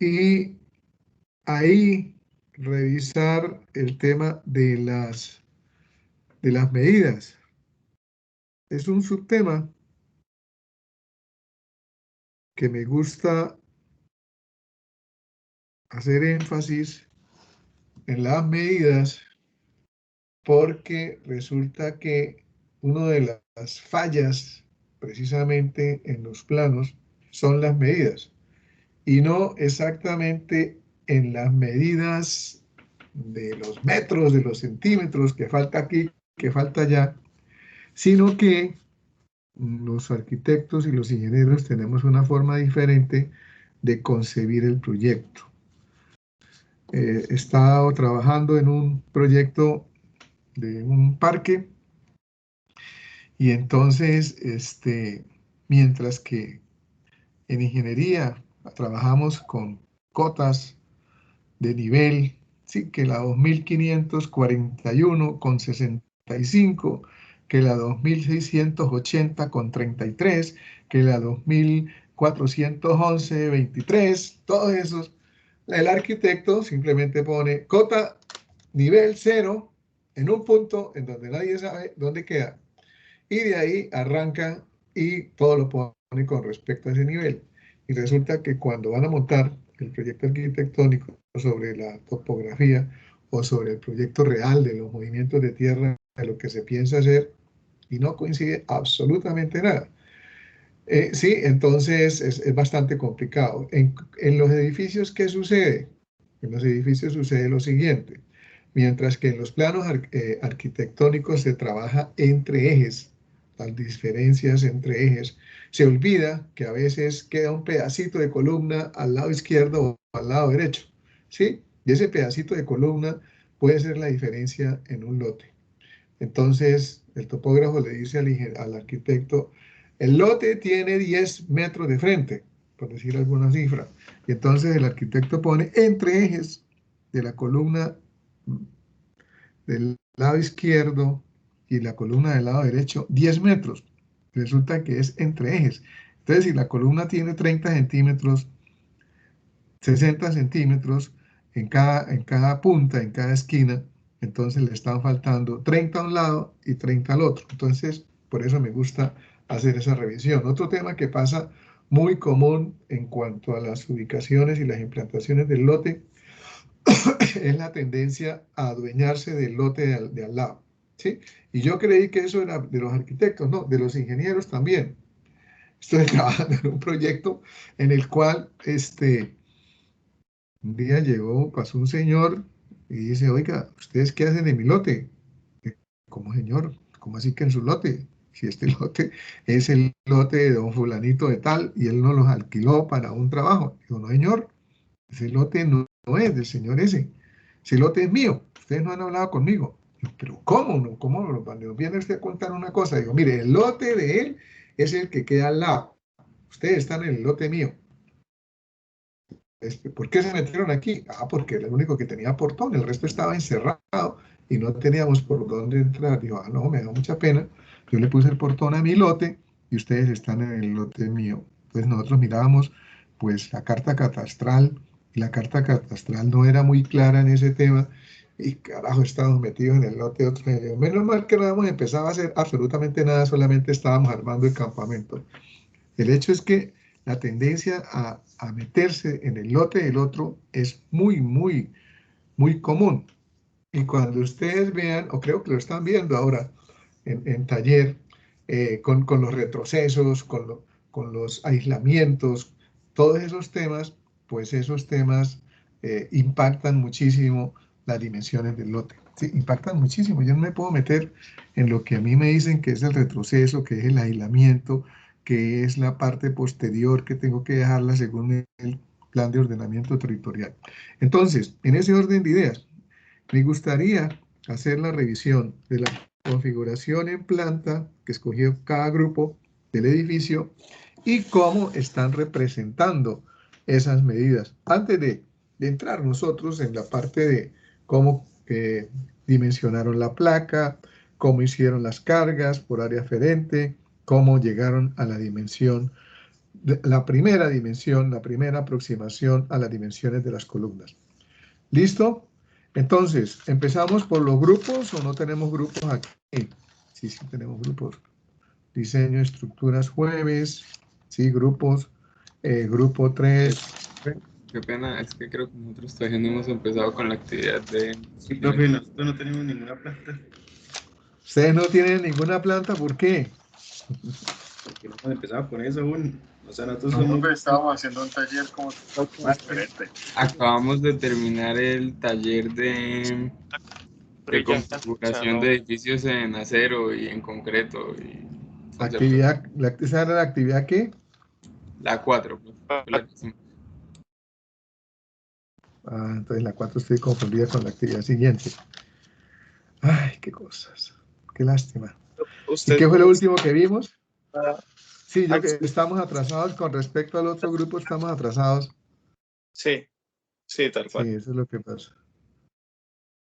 y ahí revisar el tema de las medidas. Es un subtema que me gusta hacer énfasis en las medidas porque resulta que una de las fallas precisamente en los planos son las medidas y no exactamente en las medidas de los metros, de los centímetros, que falta aquí, que falta allá, sino que los arquitectos y los ingenieros tenemos una forma diferente de concebir el proyecto. He estado trabajando en un proyecto de un parque y entonces, mientras que en ingeniería trabajamos con cotas de nivel, sí, que la 2541,65, que la 2680,33, que la 2411,23, todos esos. El arquitecto simplemente pone cota nivel 0 en un punto en donde nadie sabe dónde queda. Y de ahí arranca y todo lo pone con respecto a ese nivel. Y resulta que cuando van a montar el proyecto arquitectónico sobre la topografía o sobre el proyecto real de los movimientos de tierra, de lo que se piensa hacer, y no coincide absolutamente nada. Sí, entonces es bastante complicado. En los edificios, ¿qué sucede? En los edificios sucede lo siguiente. Mientras que en los planos arquitectónicos se trabaja entre ejes, las diferencias entre ejes, se olvida que a veces queda un pedacito de columna al lado izquierdo o al lado derecho, ¿sí? Y ese pedacito de columna puede ser la diferencia en un lote. Entonces, el topógrafo le dice al arquitecto, el lote tiene 10 metros de frente, por decir alguna cifra. Y entonces el arquitecto pone entre ejes de la columna del lado izquierdo y la columna del lado derecho 10 metros. Resulta que es entre ejes. Entonces, si la columna tiene 30 centímetros, 60 centímetros en cada punta, en cada esquina, entonces le están faltando 30 a un lado y 30 al otro. Entonces, por eso me gusta hacer esa revisión. Otro tema que pasa muy común en cuanto a las ubicaciones y las implantaciones del lote es la tendencia a adueñarse del lote de al lado, ¿sí? Y yo creí que eso era de los arquitectos, no, de los ingenieros también. Estoy trabajando en un proyecto en el cual un día pasó un señor y dice, oiga, ¿ustedes qué hacen en mi lote? ¿Cómo, señor? ¿Cómo así que en su lote? Si este lote es el lote de don fulanito de tal y él no los alquiló para un trabajo. Digo, no, señor, ese lote no es del señor ese. Ese lote es mío. Ustedes no han hablado conmigo. Digo, pero ¿cómo no? ¿Cómo no? Cuando viene usted a contar una cosa, digo, mire, el lote de él es el que queda al lado. Ustedes están en el lote mío. ¿Por qué se metieron aquí? Ah, porque era el único que tenía portón, el resto estaba encerrado y no teníamos por dónde entrar. Digo, ah, no, me da mucha pena. Yo le puse el portón a mi lote y ustedes están en el lote mío. Entonces nosotros mirábamos pues la carta catastral y la carta catastral no era muy clara en ese tema y carajo, estábamos metidos en el lote de otro. Menos mal que no habíamos empezado a hacer absolutamente nada, solamente estábamos armando el campamento. El hecho es que la tendencia a meterse en el lote del otro es muy, muy, muy común. Y cuando ustedes vean, o creo que lo están viendo ahora en taller, con los retrocesos, con los aislamientos, todos esos temas, pues esos temas impactan muchísimo las dimensiones del lote. Sí, impactan muchísimo. Yo no me puedo meter en lo que a mí me dicen que es el retroceso, que es el aislamiento, que es la parte posterior que tengo que dejarla según el plan de ordenamiento territorial. Entonces, en ese orden de ideas, me gustaría hacer la revisión de la configuración en planta que escogió cada grupo del edificio y cómo están representando esas medidas. Antes de entrar nosotros en la parte de cómo dimensionaron la placa, cómo hicieron las cargas por área aferente, cómo llegaron a la dimensión la primera dimensión, la primera aproximación a las dimensiones de las columnas. ¿Listo? Entonces, ¿empezamos por los grupos o no tenemos grupos aquí? Sí, sí tenemos grupos. Diseño, estructuras, jueves. Sí, grupos. Grupo 3. Qué pena, es que creo que nosotros todavía no hemos empezado con la actividad de... Sí, profe, nosotros no tenemos ninguna planta. Ustedes no tienen ninguna planta, ¿por qué? Porque no hemos empezado con eso aún. O sea, nosotros No, somos... profe, estábamos haciendo un taller como más diferente. Acabamos de terminar el taller de configuración de edificios en acero y en concreto. Y conceptos. ¿Esa era la actividad qué? La 4, pues, fue la que hicimos. Ah, entonces la 4 estoy confundida con la actividad siguiente. Ay, qué cosas. Qué lástima. ¿Y qué fue lo último que vimos? Sí, yo que estamos atrasados con respecto al otro grupo, estamos atrasados. Sí, sí, tal cual. Sí, eso es lo que pasa.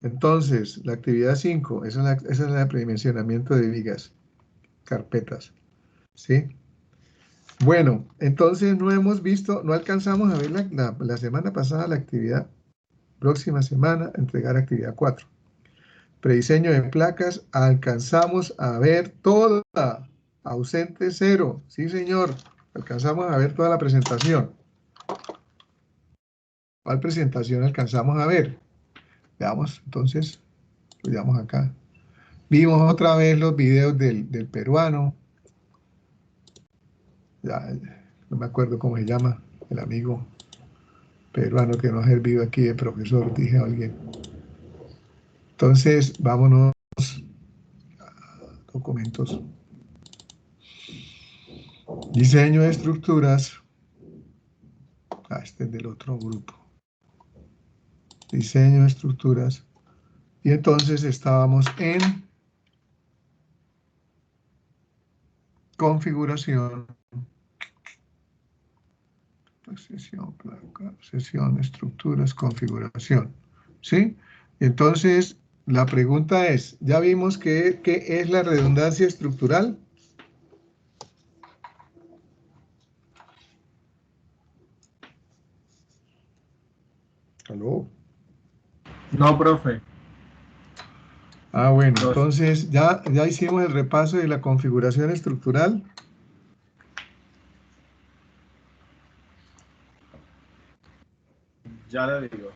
Entonces, la actividad 5, esa es la predimensionamiento de vigas, carpetas. ¿Sí? Bueno, entonces no hemos visto, no alcanzamos a ver la semana pasada la actividad. Próxima semana, entregar actividad 4. Prediseño de placas, alcanzamos a ver toda, ausente 0. Sí, señor, alcanzamos a ver toda la presentación. ¿Cuál presentación alcanzamos a ver? Veamos, entonces, veamos acá. Vimos otra vez los videos del peruano. Ya, no me acuerdo cómo se llama, el amigo peruano que nos ha servido aquí de profesor, dije a alguien. Entonces, vámonos a documentos. Diseño de estructuras. Este es del otro grupo. Diseño de estructuras. Y entonces estábamos en configuración. Sesión, placa, sesión, estructuras, configuración. ¿Sí? Entonces, la pregunta es, ¿ya vimos qué es la redundancia estructural? ¿Aló? No, profe. Ah, bueno, entonces ya hicimos el repaso de la configuración estructural. Ya le digo.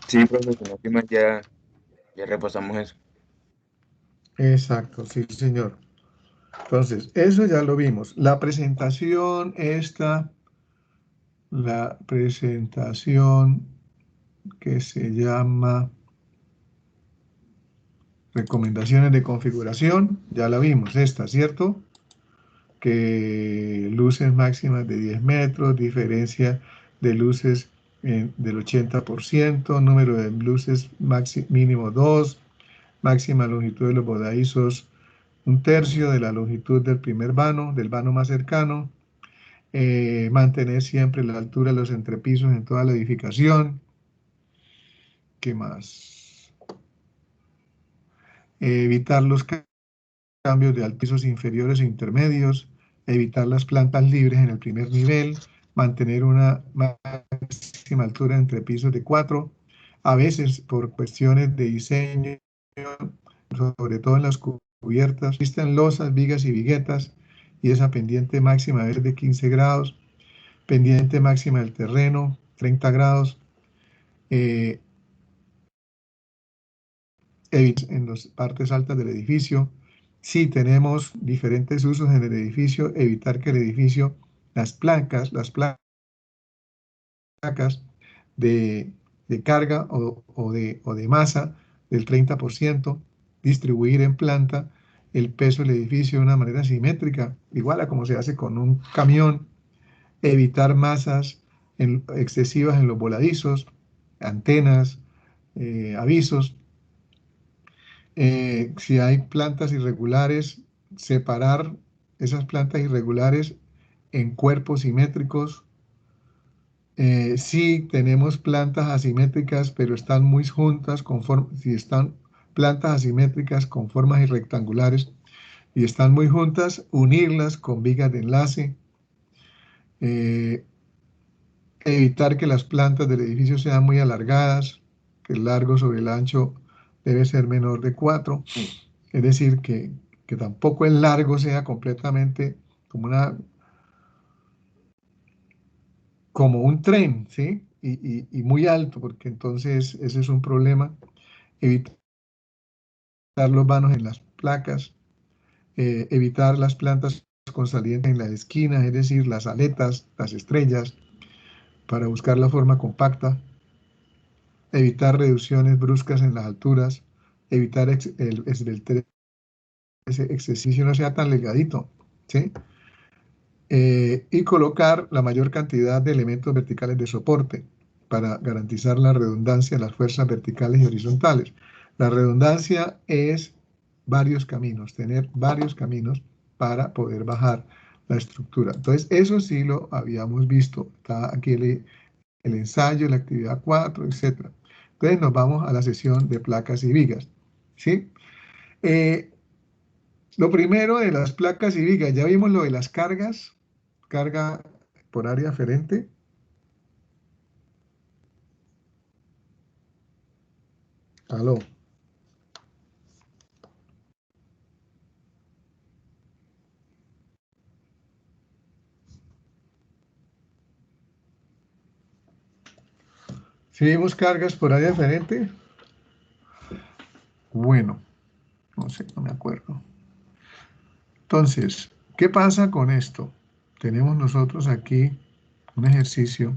Sí, profe, con últimas ya repasamos eso. Exacto, sí, señor. Entonces, eso ya lo vimos. La presentación la presentación que se llama recomendaciones de configuración, ya la vimos, esta, ¿cierto? Que luces máximas de 10 metros, diferencia de luces del 80%, número de luces mínimo 2, máxima longitud de los bordadizos 1/3 de la longitud del primer vano, del vano más cercano, mantener siempre la altura de los entrepisos en toda la edificación. ¿Qué más? Evitar los cambios de pisos inferiores e intermedios, evitar las plantas libres en el primer nivel, mantener una máxima altura entre pisos de 4, a veces por cuestiones de diseño, sobre todo en las cubiertas, existen losas, vigas y viguetas, y esa pendiente máxima es de 15 grados, pendiente máxima del terreno, 30 grados, en las partes altas del edificio. Si tenemos diferentes usos en el edificio, evitar que el edificio, las placas de carga o de masa del 30%, distribuir en planta el peso del edificio de una manera simétrica, igual a como se hace con un camión, evitar masas excesivas en los voladizos, antenas, avisos. Si hay plantas irregulares, separar esas plantas irregulares en cuerpos simétricos Si tenemos plantas asimétricas, pero están muy juntas, si están plantas asimétricas con formas rectangulares y están muy juntas, unirlas con vigas de enlace, evitar que las plantas del edificio sean muy alargadas, que el largo sobre el ancho debe ser menor de 4, es decir, que tampoco el largo sea completamente como un tren, ¿sí? Y muy alto, porque entonces ese es un problema. Evitar los vanos en las placas, evitar las plantas con saliente en las esquinas, es decir, las aletas, las estrellas, para buscar la forma compacta, evitar reducciones bruscas en las alturas, evitar el ese ejercicio no sea tan delgadito, ¿sí? Y colocar la mayor cantidad de elementos verticales de soporte para garantizar la redundancia de las fuerzas verticales y horizontales. La redundancia es varios caminos, tener varios caminos para poder bajar la estructura. Entonces, eso sí lo habíamos visto. Está aquí el ensayo, la actividad 4, etc. Entonces, nos vamos a la sesión de placas y vigas, ¿sí? Lo primero de las placas y vigas, ya vimos lo de las cargas, carga por área aferente. Aló. ¿Sí vimos cargas por área aferente? Bueno, no sé, no me acuerdo. Entonces, ¿qué pasa con esto? Tenemos nosotros aquí un ejercicio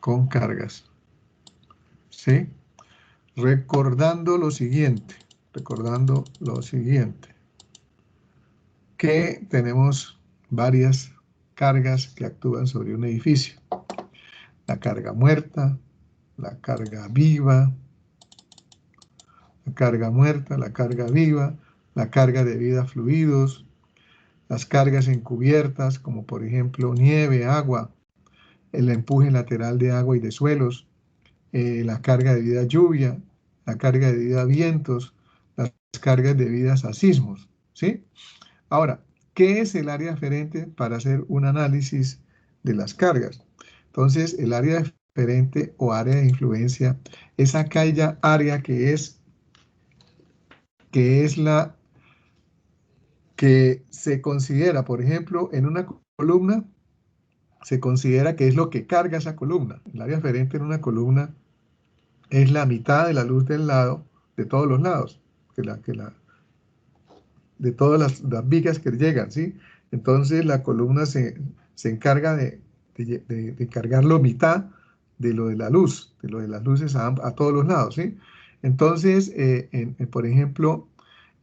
con cargas, ¿sí? Recordando lo siguiente, que tenemos varias cargas que actúan sobre un edificio. La carga muerta, la carga viva, la carga muerta, la carga viva, la carga debida a fluidos, las cargas encubiertas, como por ejemplo nieve, agua, el empuje lateral de agua y de suelos, la carga debida a lluvia, la carga debida a vientos, las cargas debidas a sismos, ¿sí? Ahora, ¿qué es el área aferente para hacer un análisis de las cargas? Entonces, el área aferente o área de influencia es aquella área que es la que se considera, por ejemplo, en una columna, se considera que es lo que carga esa columna. El área aferente en una columna es la mitad de la luz del lado, de todos los lados, de todas las vigas que llegan, ¿sí? Entonces la columna se encarga de cargarlo mitad de lo de la luz, de lo de las luces a todos los lados, ¿sí? Entonces, por ejemplo,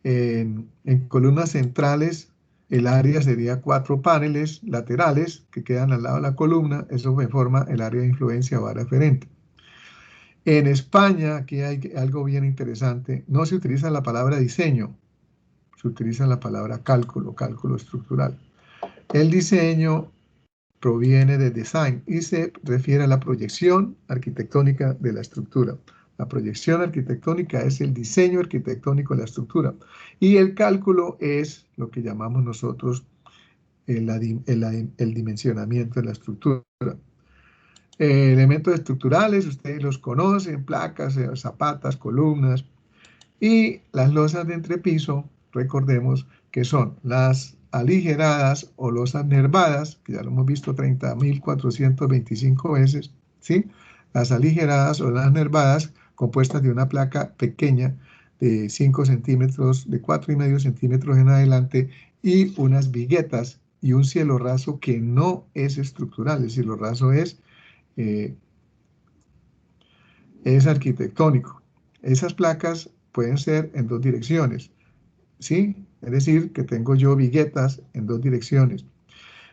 en columnas centrales, el área sería 4 paneles laterales que quedan al lado de la columna, eso forma el área de influencia o área aferente. En España, aquí hay algo bien interesante, no se utiliza la palabra diseño, se utiliza la palabra cálculo, cálculo estructural. El diseño proviene de design y se refiere a la proyección arquitectónica de la estructura. La proyección arquitectónica es el diseño arquitectónico de la estructura y el cálculo es lo que llamamos nosotros el dimensionamiento de la estructura. Elementos estructurales, ustedes los conocen, placas, zapatas, columnas, y las losas de entrepiso, recordemos que son las aligeradas o losas nervadas, que ya lo hemos visto 30.425 veces, ¿sí? Las aligeradas o las nervadas compuestas de una placa pequeña de 5 centímetros, de 4,5 centímetros en adelante, y unas viguetas y un cielo raso que no es estructural. El cielo raso es arquitectónico. Esas placas pueden ser en 2 direcciones, ¿sí? Es decir, que tengo yo viguetas en 2 direcciones.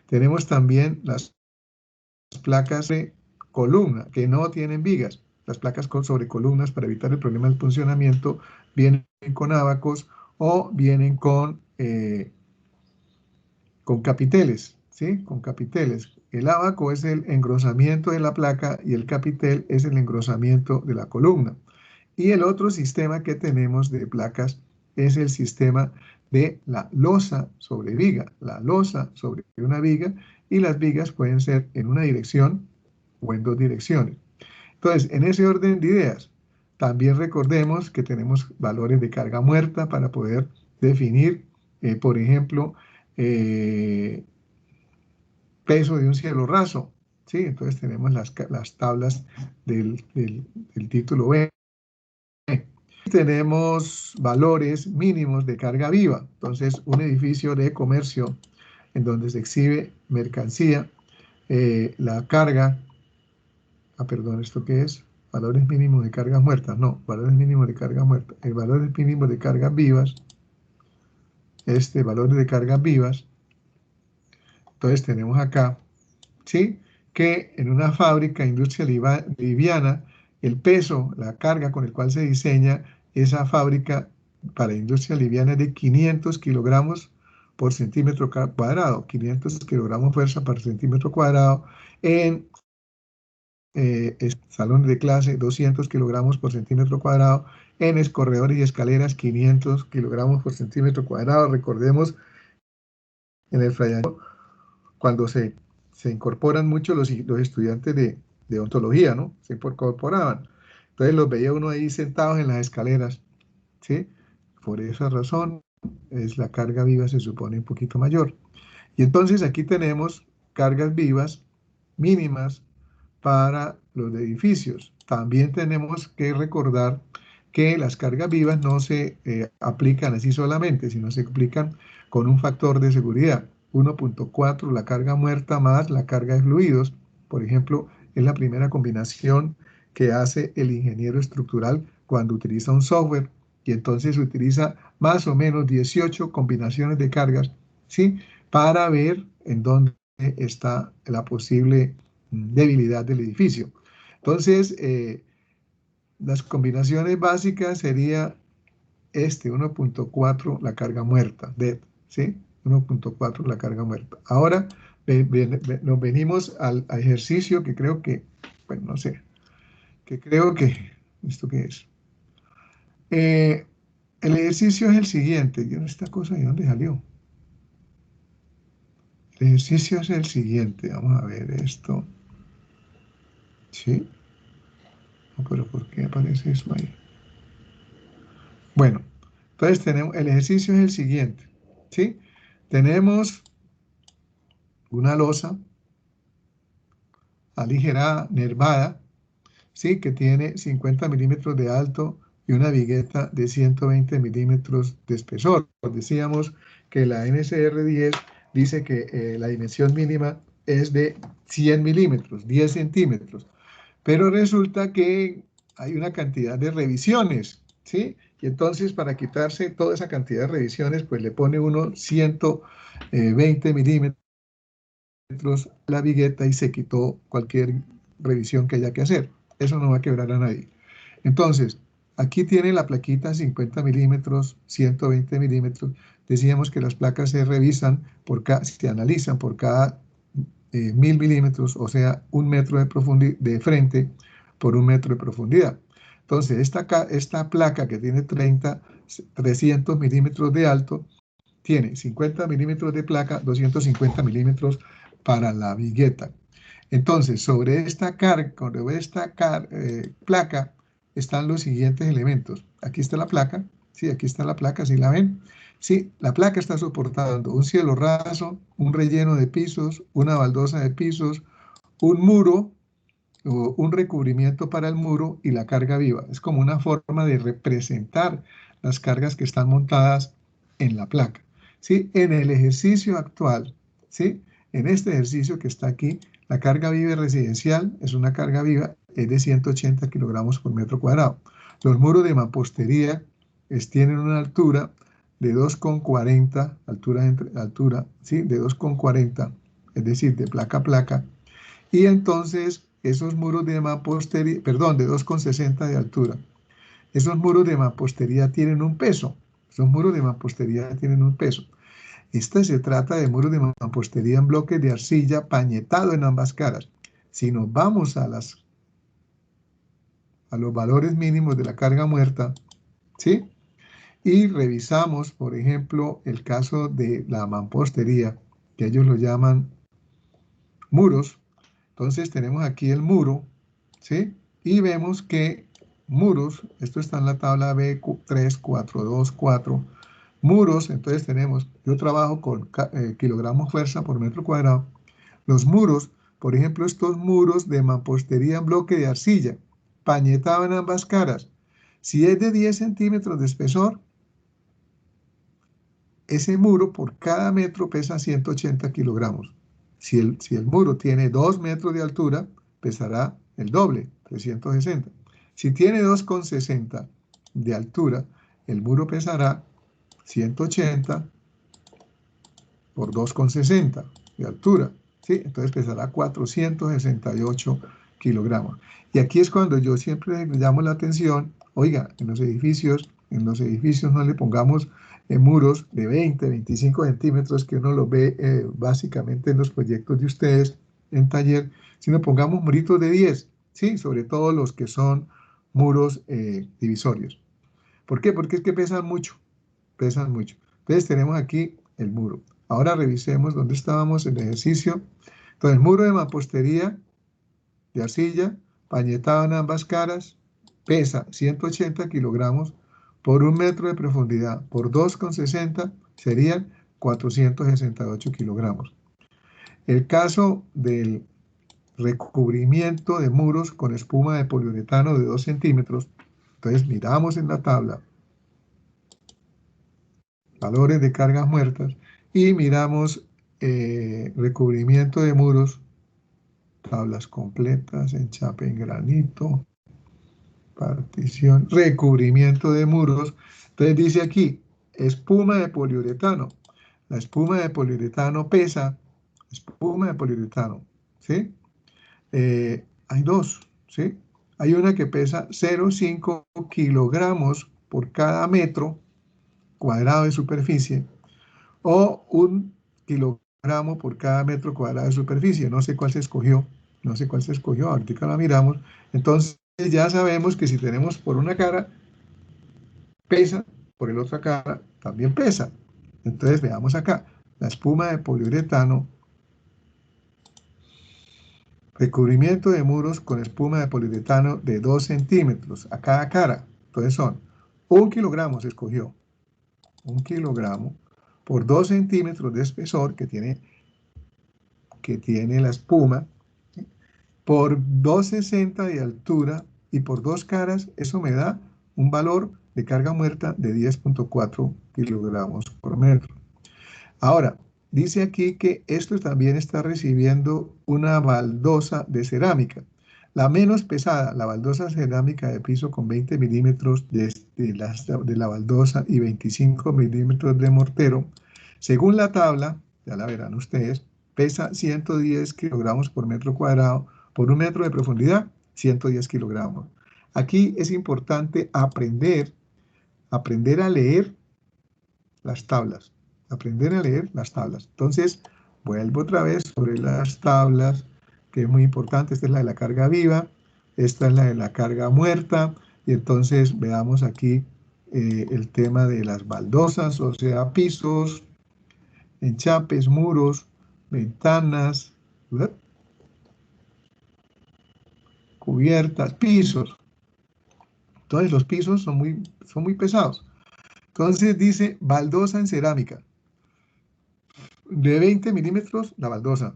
Tenemos también las placas de columna, que no tienen vigas. Las placas sobre columnas, para evitar el problema del funcionamiento, vienen con ábacos o vienen con capiteles, ¿sí? Con capiteles. el ábaco es el engrosamiento de la placa y el capitel es el engrosamiento de la columna. Y el otro sistema que tenemos de placas es el sistema de la losa sobre viga, la losa sobre una viga, y las vigas pueden ser en una dirección o en dos direcciones. Entonces, en ese orden de ideas, también recordemos que tenemos valores de carga muerta para poder definir, por ejemplo, peso de un cielo raso, ¿sí? Entonces tenemos las tablas del título B. Tenemos valores mínimos de carga viva. Entonces, un edificio de comercio en donde se exhibe mercancía, la carga, perdón, ¿esto qué es? Valores mínimos de cargas muertas. No, valores mínimos de carga muerta. El valor mínimo de cargas vivas, valores de cargas vivas. Entonces tenemos acá, ¿sí? Que en una fábrica, industria liviana, el peso, la carga con el cual se diseña esa fábrica para industria liviana es de 500 kilogramos por centímetro cuadrado, 500 kilogramos fuerza por centímetro cuadrado. En salones de clase, 200 kilogramos por centímetro cuadrado. En corredores y escaleras, 500 kilogramos por centímetro cuadrado. Recordemos, en el frayamiento, cuando se incorporan mucho los estudiantes de odontología, ¿no? Se incorporaban. Entonces los veía uno ahí sentados en las escaleras, ¿sí? Por esa razón, la carga viva se supone un poquito mayor. Y entonces aquí tenemos cargas vivas mínimas para los edificios. También tenemos que recordar que las cargas vivas no se aplican así solamente, sino se aplican con un factor de seguridad. 1.4 la carga muerta más la carga de fluidos, por ejemplo, es la primera combinación que hace el ingeniero estructural cuando utiliza un software, y entonces utiliza más o menos 18 combinaciones de cargas, ¿sí? Para ver en dónde está la posible debilidad del edificio. Entonces, las combinaciones básicas sería 1.4 la carga muerta, dead, ¿sí? 1.4 la carga muerta. Ahora nos venimos al ejercicio que creo que, bueno, no sé, que creo que, ¿esto qué es? El ejercicio es el siguiente. Yo, esta cosa, ¿de dónde salió? El ejercicio es el siguiente. Vamos a ver esto. ¿Sí? No, pero ¿por qué aparece eso ahí? Bueno, entonces tenemos, el ejercicio es el siguiente. ¿Sí? Tenemos una losa aligerada, nervada, ¿sí? Que tiene 50 milímetros de alto y una vigueta de 120 milímetros de espesor. Decíamos que la NSR10 dice que la dimensión mínima es de 100 milímetros, 10 centímetros. Pero resulta que hay una cantidad de revisiones, ¿sí? Y entonces, para quitarse toda esa cantidad de revisiones, pues le pone uno 120 milímetros la vigueta y se quitó cualquier revisión que haya que hacer. Eso no va a quebrar a nadie. Entonces, aquí tiene la plaquita 50 milímetros, 120 milímetros. Decíamos que las placas se revisan, se analizan por cada 1000 milímetros, o sea, 1 metro de frente por 1 metro de profundidad. Entonces, esta placa que tiene 300 milímetros de alto, tiene 50 milímetros de placa, 250 milímetros para la vigueta. Entonces, sobre esta placa están los siguientes elementos. Aquí está la placa, ¿sí? Aquí está la placa, ¿sí la ven? Sí, la placa está soportando un cielo raso, un relleno de pisos, una baldosa de pisos, un muro, o un recubrimiento para el muro y la carga viva. Es como una forma de representar las cargas que están montadas en la placa. ¿Sí? En el ejercicio actual, ¿sí? En este ejercicio que está aquí, la carga viva residencial es una carga viva de 180 kilogramos por metro cuadrado. Los muros de mampostería tienen una altura de 2,40, altura, ¿sí? De 2,40, es decir, de placa a placa. Y entonces esos muros de mampostería, perdón, de 2,60 de altura, esos muros de mampostería tienen un peso. Esos muros de mampostería tienen un peso. Esta se trata de muros de mampostería en bloques de arcilla pañetado en ambas caras. Si nos vamos a los valores mínimos de la carga muerta, ¿sí? Y revisamos, por ejemplo, el caso de la mampostería, que ellos lo llaman muros. Entonces tenemos aquí el muro, ¿sí? Y vemos que muros, esto está en la tabla B3424, muros, entonces tenemos, yo trabajo con kilogramos fuerza por metro cuadrado. Los muros, por ejemplo, estos muros de mampostería en bloque de arcilla, pañetado en ambas caras. Si es de 10 centímetros de espesor, ese muro por cada metro pesa 180 kilogramos. Si el muro tiene 2 metros de altura, pesará el doble, 360. Si tiene 2,60 de altura, el muro pesará 180 por 2,60 de altura, ¿sí? Entonces pesará 468 kilogramos. Y aquí es cuando yo siempre le llamo la atención, oiga, en los edificios no le pongamos muros de 20, 25 centímetros que uno lo ve básicamente en los proyectos de ustedes en taller, sino pongamos muritos de 10, ¿sí? Sobre todo los que son muros divisorios. ¿Por qué? Porque es que pesan mucho. Entonces tenemos aquí el muro. Ahora revisemos dónde estábamos en el ejercicio. Entonces, el muro de mampostería de arcilla, pañetado en ambas caras, pesa 180 kilogramos por 1 metro de profundidad, por 2,60 serían 468 kilogramos. El caso del recubrimiento de muros con espuma de poliuretano de 2 centímetros, entonces miramos en la tabla valores de cargas muertas y miramos recubrimiento de muros, tablas completas, enchape en granito, partición, recubrimiento de muros. Entonces dice aquí, espuma de poliuretano. La espuma de poliuretano pesa, espuma de poliuretano, ¿sí? Hay dos, ¿sí? Hay una que pesa 0,5 kilogramos por cada metro cuadrado de superficie o 1 kilogramo por cada metro cuadrado de superficie. No sé cuál se escogió, ahorita la miramos. Entonces ya sabemos que si tenemos por una cara, pesa, por el otra cara también pesa. Entonces veamos acá, la espuma de poliuretano, recubrimiento de muros con espuma de poliuretano de 2 centímetros a cada cara. Entonces son 1 kilogramo se escogió, 1 kilogramo por 2 centímetros de espesor que tiene la espuma, ¿sí? Por 2,60 de altura y por 2 caras, eso me da un valor de carga muerta de 10,4 kilogramos por metro. Ahora, dice aquí que esto también está recibiendo una baldosa de cerámica. La menos pesada, la baldosa cerámica de piso con 20 milímetros de la baldosa y 25 milímetros de mortero, según la tabla, ya la verán ustedes, pesa 110 kilogramos por metro cuadrado, por 1 metro de profundidad, 110 kilogramos. Aquí es importante aprender a leer las tablas, Entonces, vuelvo otra vez sobre las tablas, que es muy importante. Esta es la de la carga viva, esta es la de la carga muerta, y entonces veamos aquí el tema de las baldosas, o sea, pisos, enchapes, muros, ventanas, ¿verdad? Cubiertas, pisos. Entonces los pisos son muy pesados. Entonces dice baldosa en cerámica. De 20 milímetros la baldosa.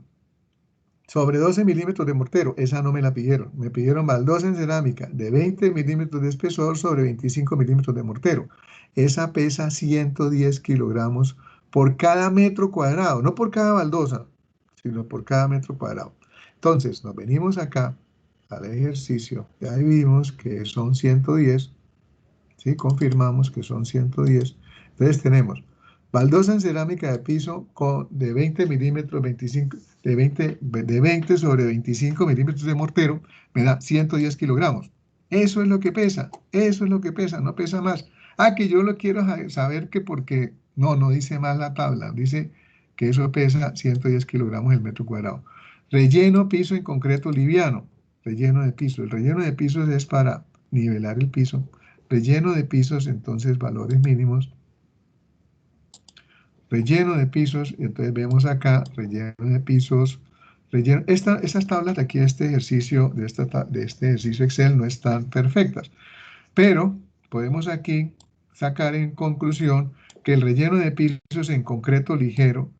Sobre 12 milímetros de mortero, esa no me la pidieron. Me pidieron baldosa en cerámica de 20 milímetros de espesor sobre 25 milímetros de mortero. Esa pesa 110 kilogramos por cada metro cuadrado, no por cada baldosa, sino por cada metro cuadrado. Entonces, nos venimos acá al ejercicio, y ahí vimos que son 110, ¿sí? Confirmamos que son 110. Entonces tenemos baldosa en cerámica de piso de 20 milímetros, de 20 sobre 25 milímetros de mortero, me da 110 kilogramos. Eso es lo que pesa, no pesa más. Ah, que yo lo quiero saber que porque No, no dice más la tabla. Dice que eso pesa 110 kilogramos el metro cuadrado. Relleno piso en concreto liviano. Relleno de piso. El relleno de pisos es para nivelar el piso. Relleno de pisos, entonces valores mínimos. Relleno de pisos, y entonces vemos acá, relleno de pisos, relleno. Estas tablas de aquí de este ejercicio, de este ejercicio Excel no están perfectas, pero podemos aquí sacar en conclusión que el relleno de pisos en concreto ligero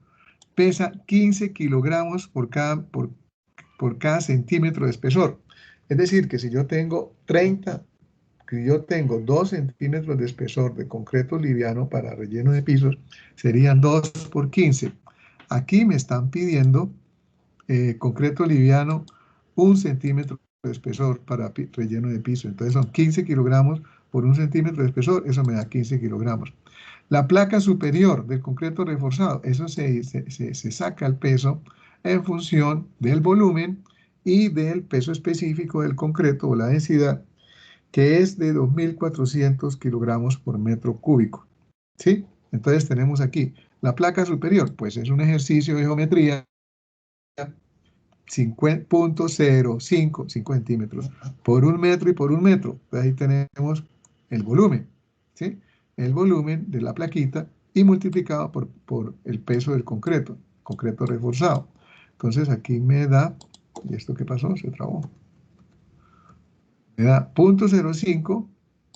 pesa 15 kilogramos por cada centímetro de espesor. Es decir, que si yo tengo 2 centímetros de espesor de concreto liviano para relleno de pisos, serían 2 por 15. Aquí me están pidiendo concreto liviano 1 centímetro de espesor para relleno de piso. Entonces son 15 kilogramos por 1 centímetro de espesor, eso me da 15 kilogramos. La placa superior del concreto reforzado, eso se saca el peso en función del volumen y del peso específico del concreto o la densidad, que es de 2.400 kilogramos por metro cúbico. ¿Sí? Entonces tenemos aquí la placa superior, pues es un ejercicio de geometría 5.05 centímetros por 1 metro y por 1 metro. Ahí tenemos el volumen, ¿sí? El volumen de la plaquita y multiplicado por el peso del concreto reforzado. Entonces aquí me da, ¿y esto qué pasó? Se trabó. Me da 0.05,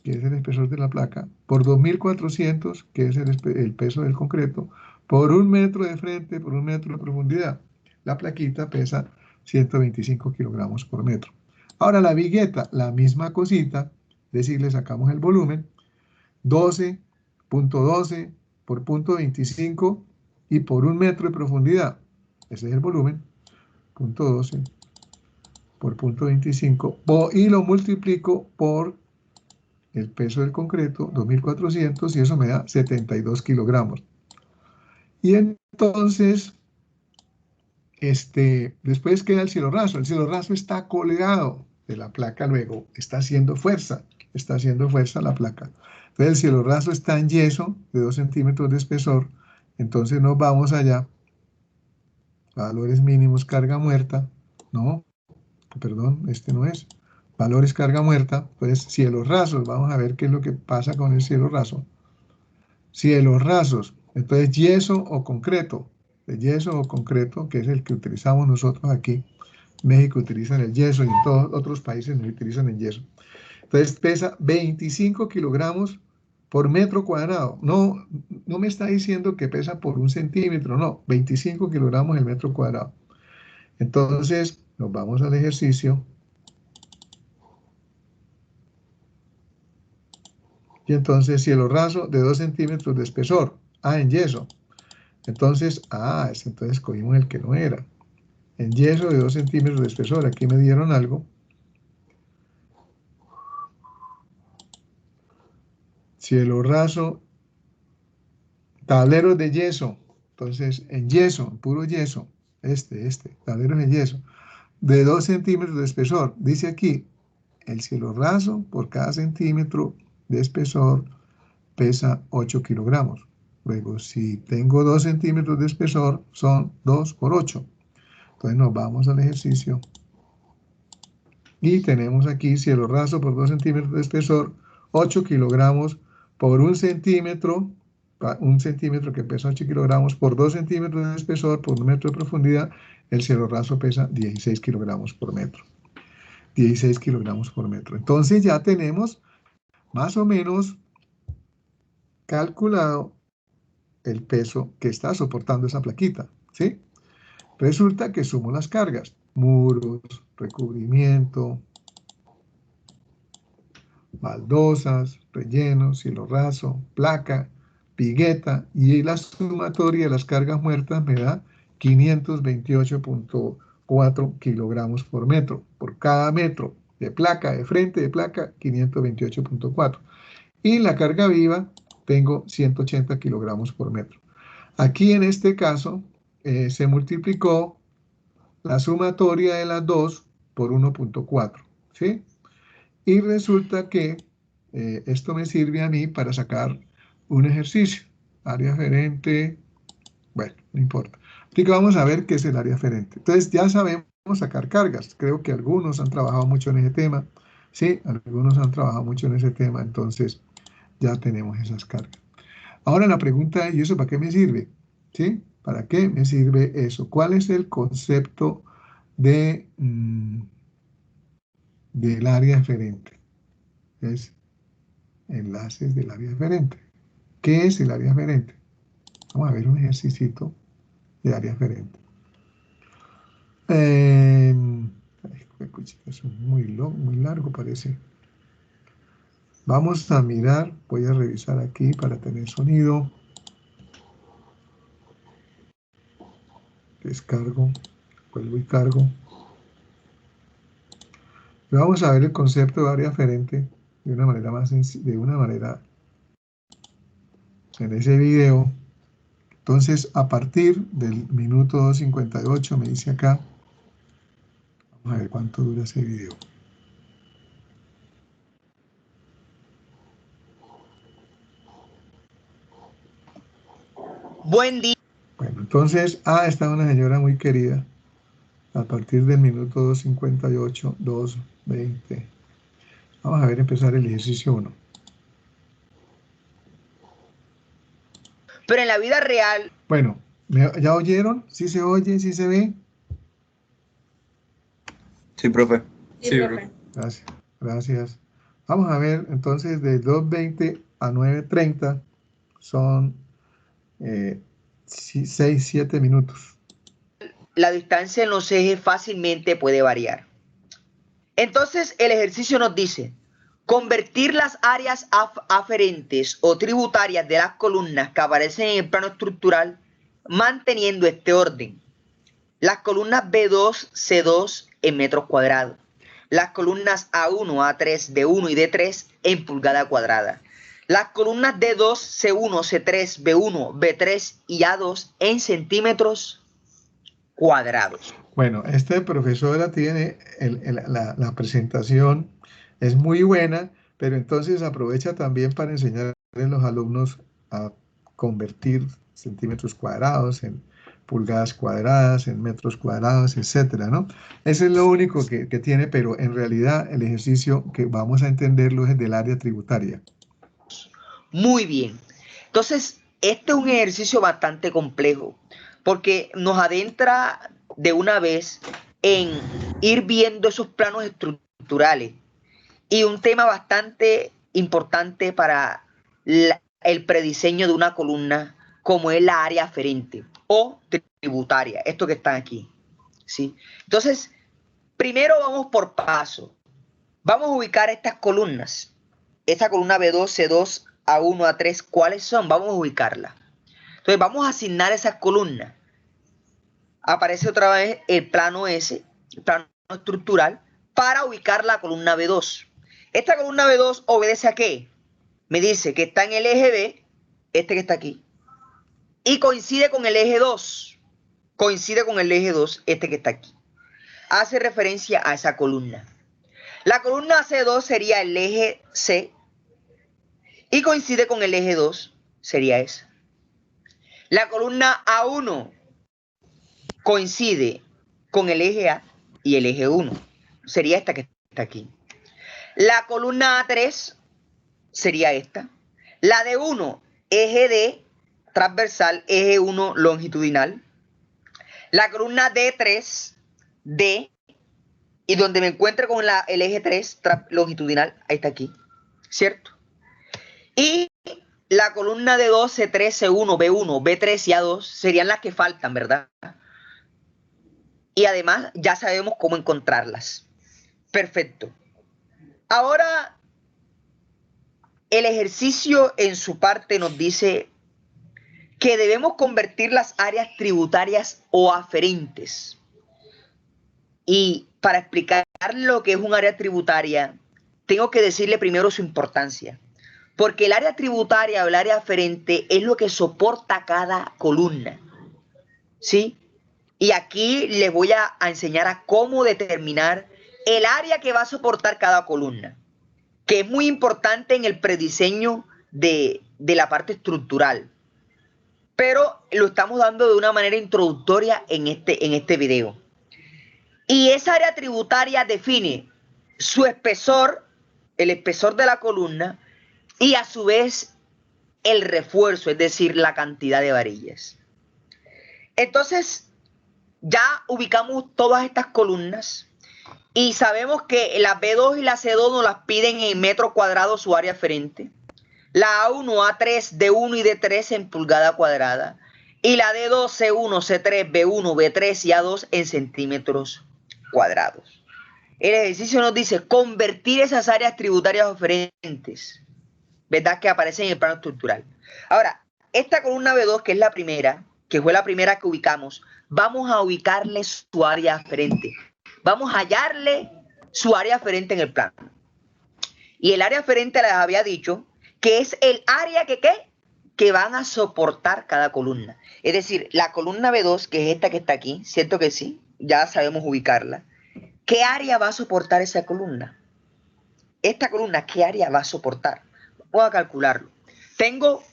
que es el espesor de la placa, por 2.400, que es el peso del concreto, por 1 metro de frente, por 1 metro de profundidad. La plaquita pesa 125 kilogramos por metro. Ahora la vigueta, la misma cosita, es decir, le sacamos el volumen, 12.12 por 0.25 y por 1 metro de profundidad. Ese es el volumen, 0.12 por 0.25 y lo multiplico por el peso del concreto, 2.400, y eso me da 72 kilogramos. Y entonces, después queda el cielo raso. El cielo raso está colgado de la placa, luego está haciendo fuerza la placa. Entonces el cielo raso está en yeso de 2 centímetros de espesor. Entonces nos vamos allá, valores mínimos, carga muerta, no, perdón, no es, valores carga muerta, pues cielos rasos, vamos a ver qué es lo que pasa con el cielo raso. Cielos rasos, entonces yeso o concreto, de yeso o concreto, que es el que utilizamos nosotros aquí. México utilizan el yeso y en todos otros países no utilizan el yeso. Entonces pesa 25 kilogramos por metro cuadrado. No me está diciendo que pesa por 1 centímetro, no, 25 kilogramos el metro cuadrado. Entonces nos vamos al ejercicio. Y entonces cielo raso de 2 centímetros de espesor. En yeso. Entonces, entonces cogimos el que no era. En yeso de 2 centímetros de espesor. Aquí me dieron algo. Cielo raso. Tableros de yeso. Entonces, en yeso, puro yeso. Tableros de yeso. De 2 centímetros de espesor. Dice aquí, el cielo raso por cada centímetro de espesor pesa 8 kilogramos. Luego, si tengo 2 centímetros de espesor, son 2 por 8. Entonces nos vamos al ejercicio. Y tenemos aquí cielo raso por 2 centímetros de espesor, 8 kilogramos por 1 centímetro, 1 centímetro que pesa 8 kilogramos por 2 centímetros de espesor, por 1 metro de profundidad, el cielo raso pesa 16 kilogramos por metro. 16 kilogramos por metro. Entonces ya tenemos más o menos calculado el peso que está soportando esa plaquita, ¿sí? Resulta que sumo las cargas, muros, recubrimiento, baldosas, rellenos, cielo raso, placa, pigueta, y la sumatoria de las cargas muertas me da 528.4 kilogramos por metro, por cada metro de placa, de frente de placa, 528.4. Y la carga viva tengo 180 kilogramos por metro. Aquí en este caso se multiplicó la sumatoria de las dos por 1.4, ¿sí? Y resulta que esto me sirve a mí para sacar un ejercicio. área aferente, bueno, no importa. Así que vamos a ver qué es el área aferente. Entonces ya sabemos sacar cargas. Creo que algunos han trabajado mucho en ese tema. Sí, algunos han trabajado mucho en ese tema, entonces ya tenemos esas cargas. Ahora la pregunta es, ¿y eso para qué me sirve? ¿Sí? ¿Para qué me sirve eso? ¿Cuál es el concepto de, del área aferente? Es enlaces del área aferente. ¿Qué es el área aferente? Vamos a ver un ejercicio de área aferente. Es muy largo parece. Vamos a mirar, voy a revisar aquí para tener sonido. Descargo, vuelvo y cargo. Y vamos a ver el concepto de área aferente de una manera más de una manera en ese video. Entonces, a partir del minuto 2:58, me dice acá, vamos a ver cuánto dura ese video. Buen día. Bueno, entonces, está una señora muy querida. A partir del minuto 2:58, 2:20. Vamos a ver empezar el ejercicio 1. Pero en la vida real. Bueno, ¿ya oyeron? ¿Sí se oye? ¿Sí se ve? Sí, profe. Sí, bro. Gracias, gracias. Vamos a ver, entonces, de 2:20 a 9:30 son 6, 7 minutos. La distancia en los ejes fácilmente puede variar. Entonces, el ejercicio nos dice, convertir las áreas aferentes o tributarias de las columnas que aparecen en el plano estructural manteniendo este orden. Las columnas B2, C2 en metros cuadrados. Las columnas A1, A3, D1 y D3 en pulgada cuadrada. Las columnas D2, C1, C3, B1, B3 y A2 en centímetros cuadrados. Bueno, esta profesora tiene la presentación, es muy buena, pero entonces aprovecha también para enseñar a los alumnos a convertir centímetros cuadrados en pulgadas cuadradas, en metros cuadrados, etcétera, ¿no? Eso es lo único que tiene, pero en realidad el ejercicio que vamos a entenderlo es el del área tributaria. Muy bien. Entonces, este es un ejercicio bastante complejo porque nos adentra de una vez en ir viendo esos planos estructurales y un tema bastante importante para el prediseño de una columna como es la área aferente o tributaria, esto que está aquí, ¿sí? Entonces, primero vamos por paso. Vamos a ubicar estas columnas. Esta columna B2, C2, A1, A3, ¿cuáles son? Vamos a ubicarlas. Entonces, vamos a asignar esas columnas. Aparece otra vez el plano S, el plano estructural, para ubicar la columna B2. Esta columna B2 obedece a ¿qué? Me dice que está en el eje B, este que está aquí, y coincide con el eje 2. Coincide con el eje 2, este que está aquí. Hace referencia a esa columna. La columna C2 sería el eje C y coincide con el eje 2, sería esa. La columna A1 coincide con el eje A y el eje 1, sería esta que está aquí. La columna A3 sería esta. La de 1, eje D, transversal, eje 1, longitudinal. La columna D3, D, y donde me encuentre con el eje 3, longitudinal, ahí está aquí, ¿cierto? Y la columna de 2, C3, C1, B1, B3 y A2 serían las que faltan, ¿verdad? Y además ya sabemos cómo encontrarlas. Perfecto. Ahora, el ejercicio en su parte nos dice que debemos convertir las áreas tributarias o aferentes. Y para explicar lo que es un área tributaria, tengo que decirle primero su importancia. Porque el área tributaria o el área aferente es lo que soporta cada columna. ¿Sí? Y aquí les voy a enseñar a cómo determinar el área que va a soportar cada columna, que es muy importante en el prediseño de la parte estructural. pero lo estamos dando de una manera introductoria en este video. Y esa área tributaria define su espesor, el espesor de la columna, y a su vez el refuerzo, es decir, la cantidad de varillas. Entonces, ya ubicamos todas estas columnas y sabemos que la B2 y la C2 nos las piden en metro cuadrado su área aferente. La A1, A3, D1 y D3 en pulgada cuadrada. Y la D2, C1, C3, B1, B3 y A2 en centímetros cuadrados. El ejercicio nos dice convertir esas áreas tributarias oferentes, ¿verdad?, que aparecen en el plano estructural. Ahora, esta columna B2, que es la primera, que fue la primera que ubicamos, vamos a ubicarle su área aferente. Vamos a hallarle su área aferente en el plano. Y el área aferente les había dicho que es el área que van a soportar cada columna. Es decir, la columna B2, que es esta que está aquí, ¿cierto que sí? Ya sabemos ubicarla. ¿Qué área va a soportar esa columna? Esta columna, ¿qué área va a soportar? Vamos a calcularlo. Tengo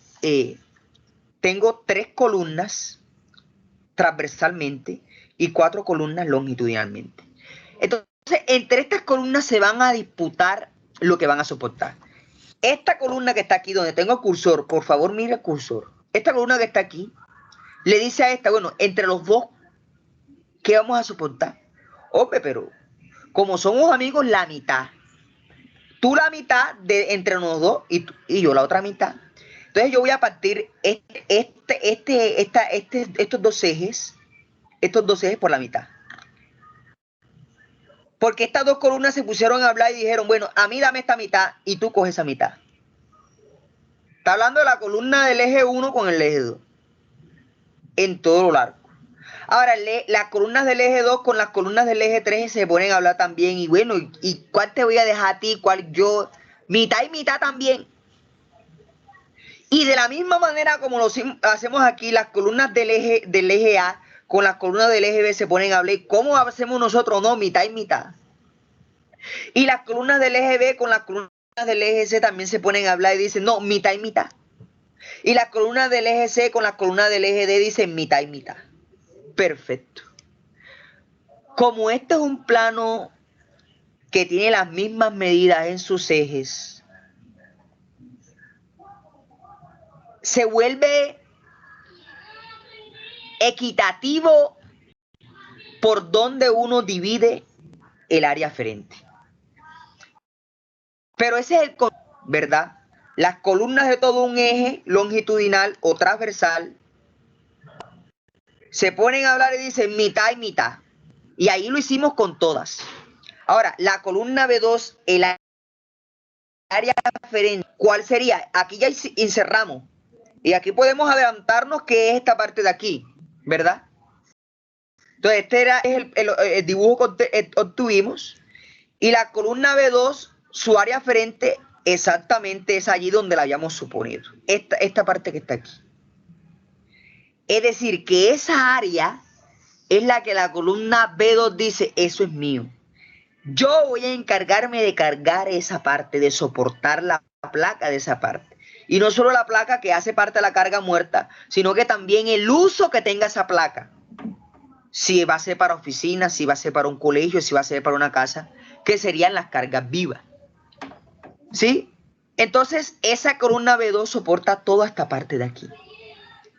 3 columnas transversalmente y 4 columnas longitudinalmente. Entonces, entre estas columnas se van a disputar lo que van a soportar. Esta columna que está aquí, donde tengo el cursor, por favor mire el cursor. Esta columna que está aquí, le dice a esta, bueno, entre los dos, ¿qué vamos a soportar? Hombre, pero como somos amigos, la mitad. Tú la mitad de entre los dos y yo la otra mitad. Entonces yo voy a partir estos dos ejes por la mitad. Porque estas dos columnas se pusieron a hablar y dijeron, bueno, a mí dame esta mitad y tú coges esa mitad. Está hablando de la columna del eje 1 con el eje 2. En todo lo largo. Ahora, las columnas del eje 2 con las columnas del eje 3 se ponen a hablar también. Y bueno, ¿y cuál te voy a dejar a ti? ¿Cuál yo? Mitad y mitad también. Y de la misma manera como lo hacemos aquí, las columnas del eje A con las columnas del eje B se ponen a hablar. ¿Cómo hacemos nosotros? No, mitad y mitad. Y las columnas del eje B con las columnas del eje C también se ponen a hablar y dicen, no, mitad y mitad. Y las columnas del eje C con las columnas del eje D dicen mitad y mitad. Perfecto. Como este es un plano que tiene las mismas medidas en sus ejes, se vuelve equitativo por donde uno divide el área aferente. Pero ese es el concepto, ¿verdad? Las columnas de todo un eje longitudinal o transversal se ponen a hablar y dicen mitad y mitad. Y ahí lo hicimos con todas. Ahora, la columna B2, el área aferente, ¿cuál sería? Aquí ya encerramos. Y aquí podemos adelantarnos que es esta parte de aquí, ¿verdad? Entonces, este era el dibujo que obtuvimos. Y la columna B2, su área aferente, exactamente es allí donde la habíamos suponido. Esta parte que está aquí. Es decir, que esa área es la que la columna B2 dice, eso es mío. Yo voy a encargarme de cargar esa parte, de soportar la placa de esa parte. Y no solo la placa que hace parte de la carga muerta, sino que también el uso que tenga esa placa. Si va a ser para oficinas, si va a ser para un colegio, si va a ser para una casa, que serían las cargas vivas. ¿Sí? Entonces, esa columna B2 soporta toda esta parte de aquí.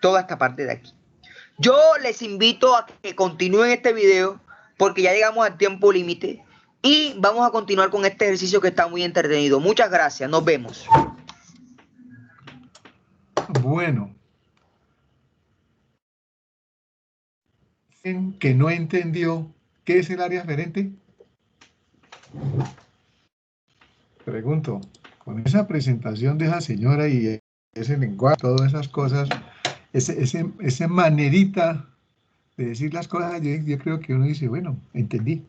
Toda esta parte de aquí. Yo les invito a que continúen este video porque ya llegamos al tiempo límite y vamos a continuar con este ejercicio que está muy entretenido. Muchas gracias. Nos vemos. Bueno. Que no entendió qué es el área aferente. Pregunto, con esa presentación de esa señora y ese lenguaje, todas esas cosas, esa manerita de decir las cosas, yo creo que uno dice, bueno, entendí,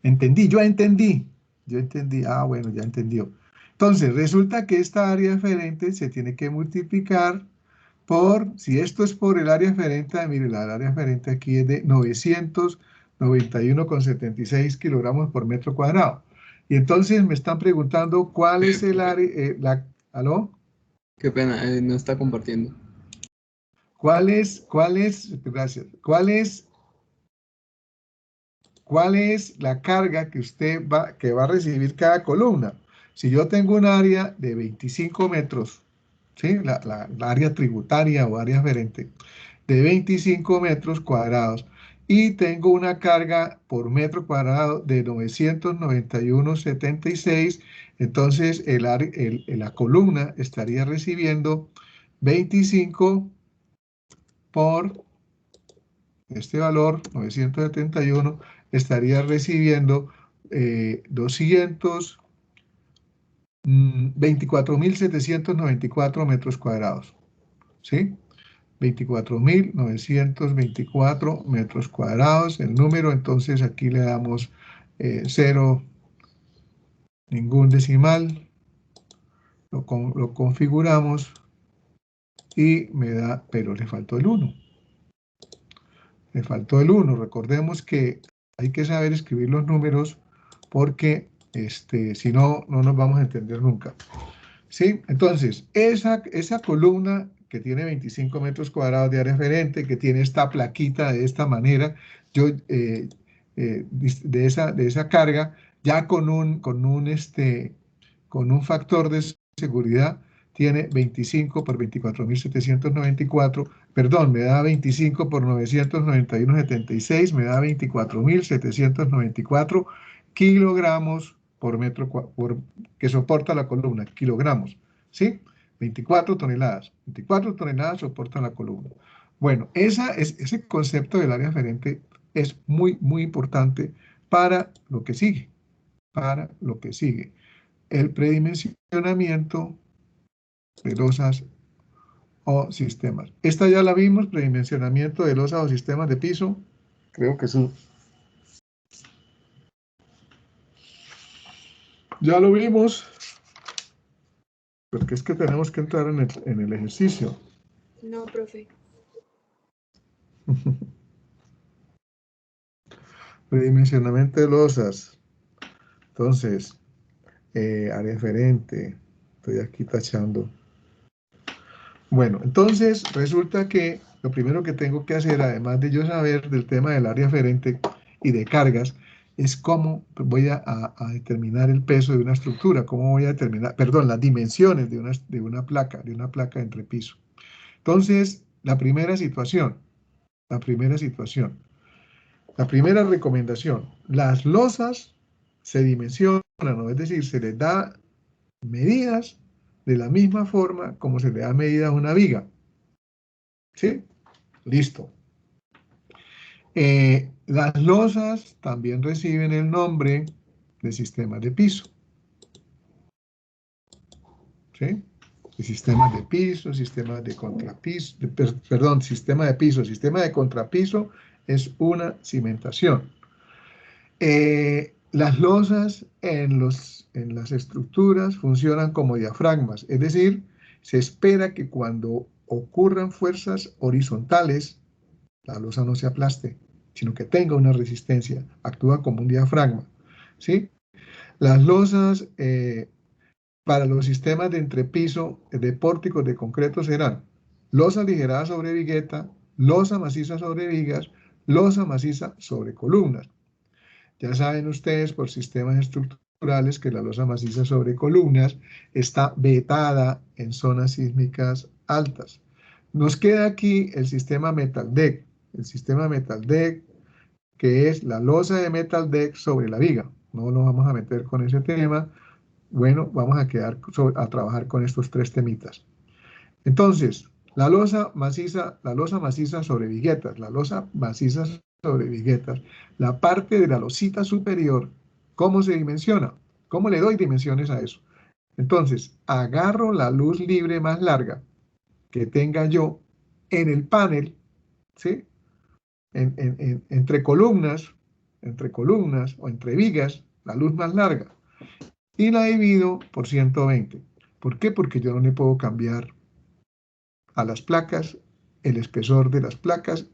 yo entendí, ah, bueno, ya entendió. Entonces, resulta que esta área aferente se tiene que multiplicar por, si esto es por el área aferente, mire, la área aferente aquí es de 991,76 kilogramos por metro cuadrado. Y entonces me están preguntando cuál es el área, ¿aló? Qué pena, no está compartiendo. Gracias. ¿Cuál es la carga que usted va a recibir cada columna? Si yo tengo un área de 25 metros, ¿sí? La área tributaria o área aferente de 25 metros cuadrados y tengo una carga por metro cuadrado de 991,76, entonces la columna estaría recibiendo 25 por este valor, 971, estaría recibiendo 24.794 metros cuadrados, ¿sí? 24.924 metros cuadrados. El número, entonces, aquí le damos 0, ningún decimal. Lo configuramos y me da, pero le faltó el 1. Le faltó el 1. Recordemos que hay que saber escribir los números porque si no, no nos vamos a entender nunca. ¿Sí? Entonces, esa columna que tiene 25 metros cuadrados de área aferente, que tiene esta plaquita de esta manera, de esa carga, ya con un factor de seguridad, tiene 25 por 24.794, perdón, me da 25 por 991,76, me da 24.794 kilogramos por metro que soporta la columna, kilogramos, ¿sí? 24 toneladas soporta la columna. Bueno, ese concepto del área aferente es muy, muy importante para lo que sigue, el predimensionamiento de losas o sistemas. Esta ya la vimos, predimensionamiento de losas o sistemas de piso, creo que sí. Ya lo vimos, porque es que tenemos que entrar en el ejercicio. No, profe. Predimensionamiento de losas. Entonces, área aferente. Estoy aquí tachando. Bueno, entonces resulta que lo primero que tengo que hacer, además de yo saber del tema del área aferente y de cargas, es cómo voy a determinar el peso de una estructura, cómo voy a determinar, perdón, las dimensiones de una placa de entrepiso. Entonces, la primera recomendación, las losas se dimensionan, ¿no? Es decir, se les da medidas de la misma forma como se le da medida a una viga. ¿Sí? Listo. Las losas también reciben el nombre de sistemas de piso. ¿Sí? De sistemas de piso, sistemas de contrapiso, sistema de piso. Sistema de contrapiso es una cimentación. Las losas en las estructuras funcionan como diafragmas, es decir, se espera que cuando ocurran fuerzas horizontales, la losa no se aplaste, sino que tenga una resistencia, actúa como un diafragma, ¿sí? Las losas para los sistemas de entrepiso de pórticos de concreto serán losa aligerada sobre vigueta, losa maciza sobre vigas, losa maciza sobre columnas. Ya saben ustedes por sistemas estructurales que la losa maciza sobre columnas está vetada en zonas sísmicas altas. Nos queda aquí el sistema metal deck. El sistema metal deck, que es la losa de metal deck sobre la viga. No nos vamos a meter con ese tema. Bueno, vamos a trabajar con estos tres temitas. Entonces, la losa maciza sobre viguetas, la parte de la losita superior, ¿cómo se dimensiona? ¿Cómo le doy dimensiones a eso? Entonces, agarro la luz libre más larga que tenga yo en el panel, ¿sí? Entre columnas o entre vigas, la luz más larga, y la divido por 120. ¿Por qué? Porque yo no le puedo cambiar a las placas el espesor de las placas.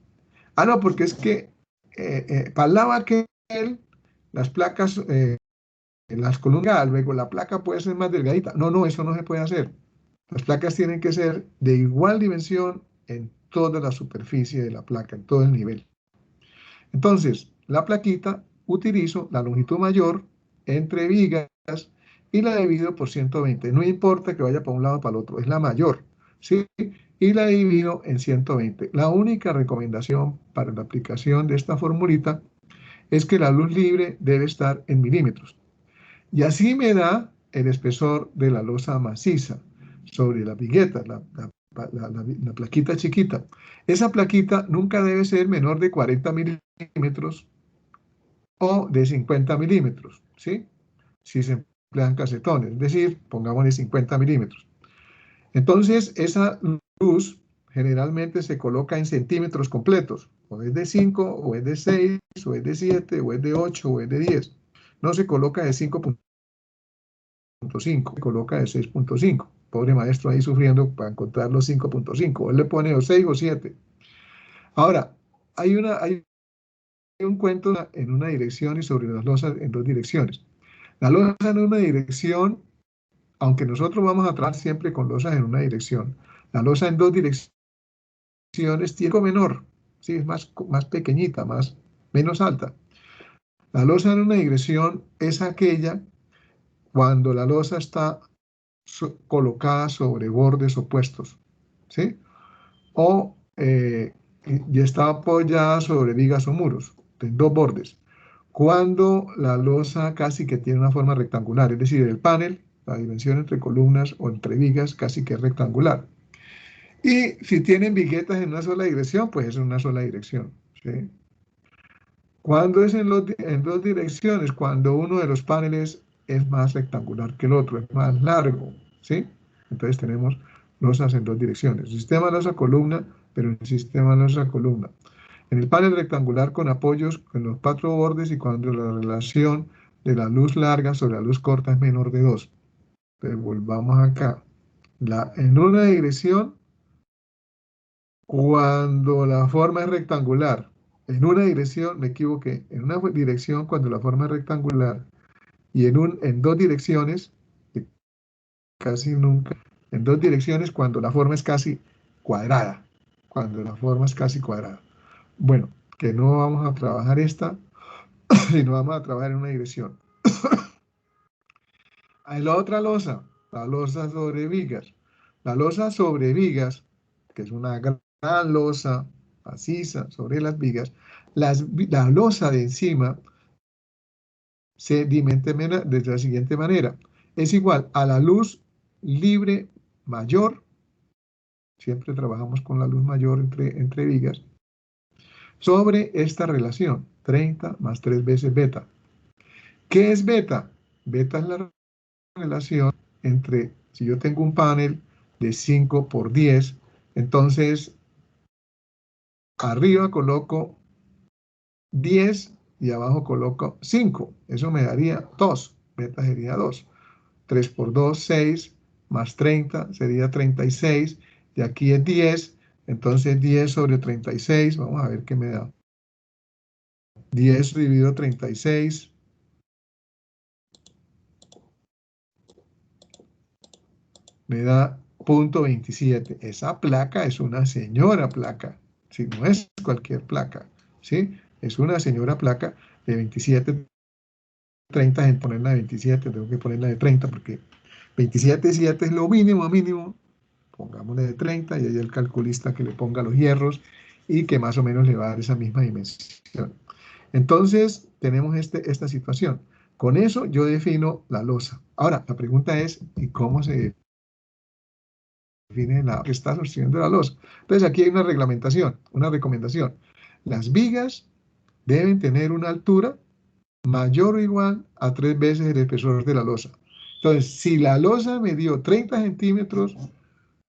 Ah, no, porque es que para el lado aquel, las placas, las columnas, luego la placa puede ser más delgadita. No, eso no se puede hacer. Las placas tienen que ser de igual dimensión en toda la superficie de la placa, en todo el nivel. Entonces, la plaquita utilizo la longitud mayor entre vigas y la divido por 120. No importa que vaya para un lado o para el otro, es la mayor, ¿sí? Y la divido en 120. La única recomendación para la aplicación de esta formulita es que la luz libre debe estar en milímetros. Y así me da el espesor de la losa maciza sobre la vigueta, la plaquita chiquita. Esa plaquita nunca debe ser menor de 40 milímetros o de 50 milímetros, ¿sí? Si se emplean casetones, es decir, pongámosle 50 milímetros. Entonces, esa luz generalmente se coloca en centímetros completos, o es de 5, o es de 6, o es de 7, o es de 8, o es de 10. No se coloca de 5.5, se coloca de 6.5. Pobre maestro ahí sufriendo para encontrar los 5.5. Él le pone o 6 o 7. Ahora, hay un cuento en una dirección y sobre las losas en dos direcciones. La losa en una dirección, aunque nosotros vamos a trabajar siempre con losas en una dirección, la losa en dos direcciones tiene algo menor, ¿sí? Es más pequeñita, menos alta. La losa en una dirección es aquella cuando la losa está colocada sobre bordes opuestos, ¿sí? O y está apoyada sobre vigas o muros, en dos bordes. Cuando la losa casi que tiene una forma rectangular, es decir, el panel, la dimensión entre columnas o entre vigas casi que es rectangular. Y si tienen viguetas en una sola dirección, pues es en una sola dirección, ¿sí? Cuando es en dos direcciones, cuando uno de los paneles es más rectangular que el otro, es más largo, ¿sí? Entonces tenemos losas en dos direcciones. Sistema losa-columna, pero en el sistema losa-columna. En el panel rectangular con apoyos en los 4 bordes y cuando la relación de la luz larga sobre la luz corta es menor de 2. Entonces volvamos acá. En una dirección, cuando la forma es rectangular. En una dirección, me equivoqué, en una dirección cuando la forma es rectangular y en dos direcciones, casi nunca, en dos direcciones cuando la forma es casi cuadrada. Cuando la forma es casi cuadrada. Bueno, que no vamos a trabajar esta, sino vamos a trabajar en una dirección. Hay la otra losa, la losa sobre vigas. La losa sobre vigas, que es una gran losa maciza sobre las vigas, la losa de encima se dimensiona de la siguiente manera. Es igual a la luz libre mayor, siempre trabajamos con la luz mayor entre vigas, sobre esta relación, 30 más 3 veces beta. ¿Qué es beta? Beta es la relación entre, si yo tengo un panel de 5 por 10, entonces arriba coloco 10 y abajo coloco 5. Eso me daría 2. Beta sería 2. 3 por 2, 6, más 30 sería 36. Y aquí es 10. Entonces 10 sobre 36, vamos a ver qué me da. 10 dividido 36. Me da 0.27. Esa placa es una señora placa. Si no es cualquier placa, ¿sí? Es una señora placa de 27, 30, en ponerla de 27, tengo que ponerla de 30 porque 27,7 es lo mínimo, pongámosle de 30 y ahí el calculista que le ponga los hierros y que más o menos le va a dar esa misma dimensión. Entonces, tenemos esta situación. Con eso yo defino la losa. Ahora, la pregunta es, ¿y cómo se define la que está sosteniendo la losa? Entonces, aquí hay una reglamentación, una recomendación. Las vigas deben tener una altura mayor o igual a 3 veces el espesor de la losa. Entonces, si la losa me dio 30 centímetros,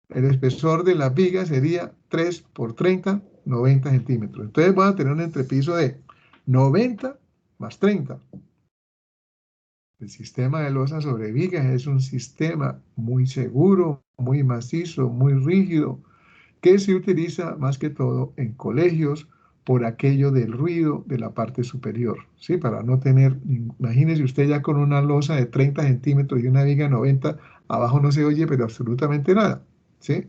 el espesor de la viga sería 3 por 30, 90 centímetros. Entonces, voy a tener un entrepiso de 90 más 30. El sistema de losa sobre vigas es un sistema muy seguro, muy macizo, muy rígido, que se utiliza más que todo en colegios por aquello del ruido de la parte superior, ¿sí? Para no tener, imagínese usted ya con una losa de 30 centímetros y una viga 90, abajo no se oye pero absolutamente nada, ¿sí?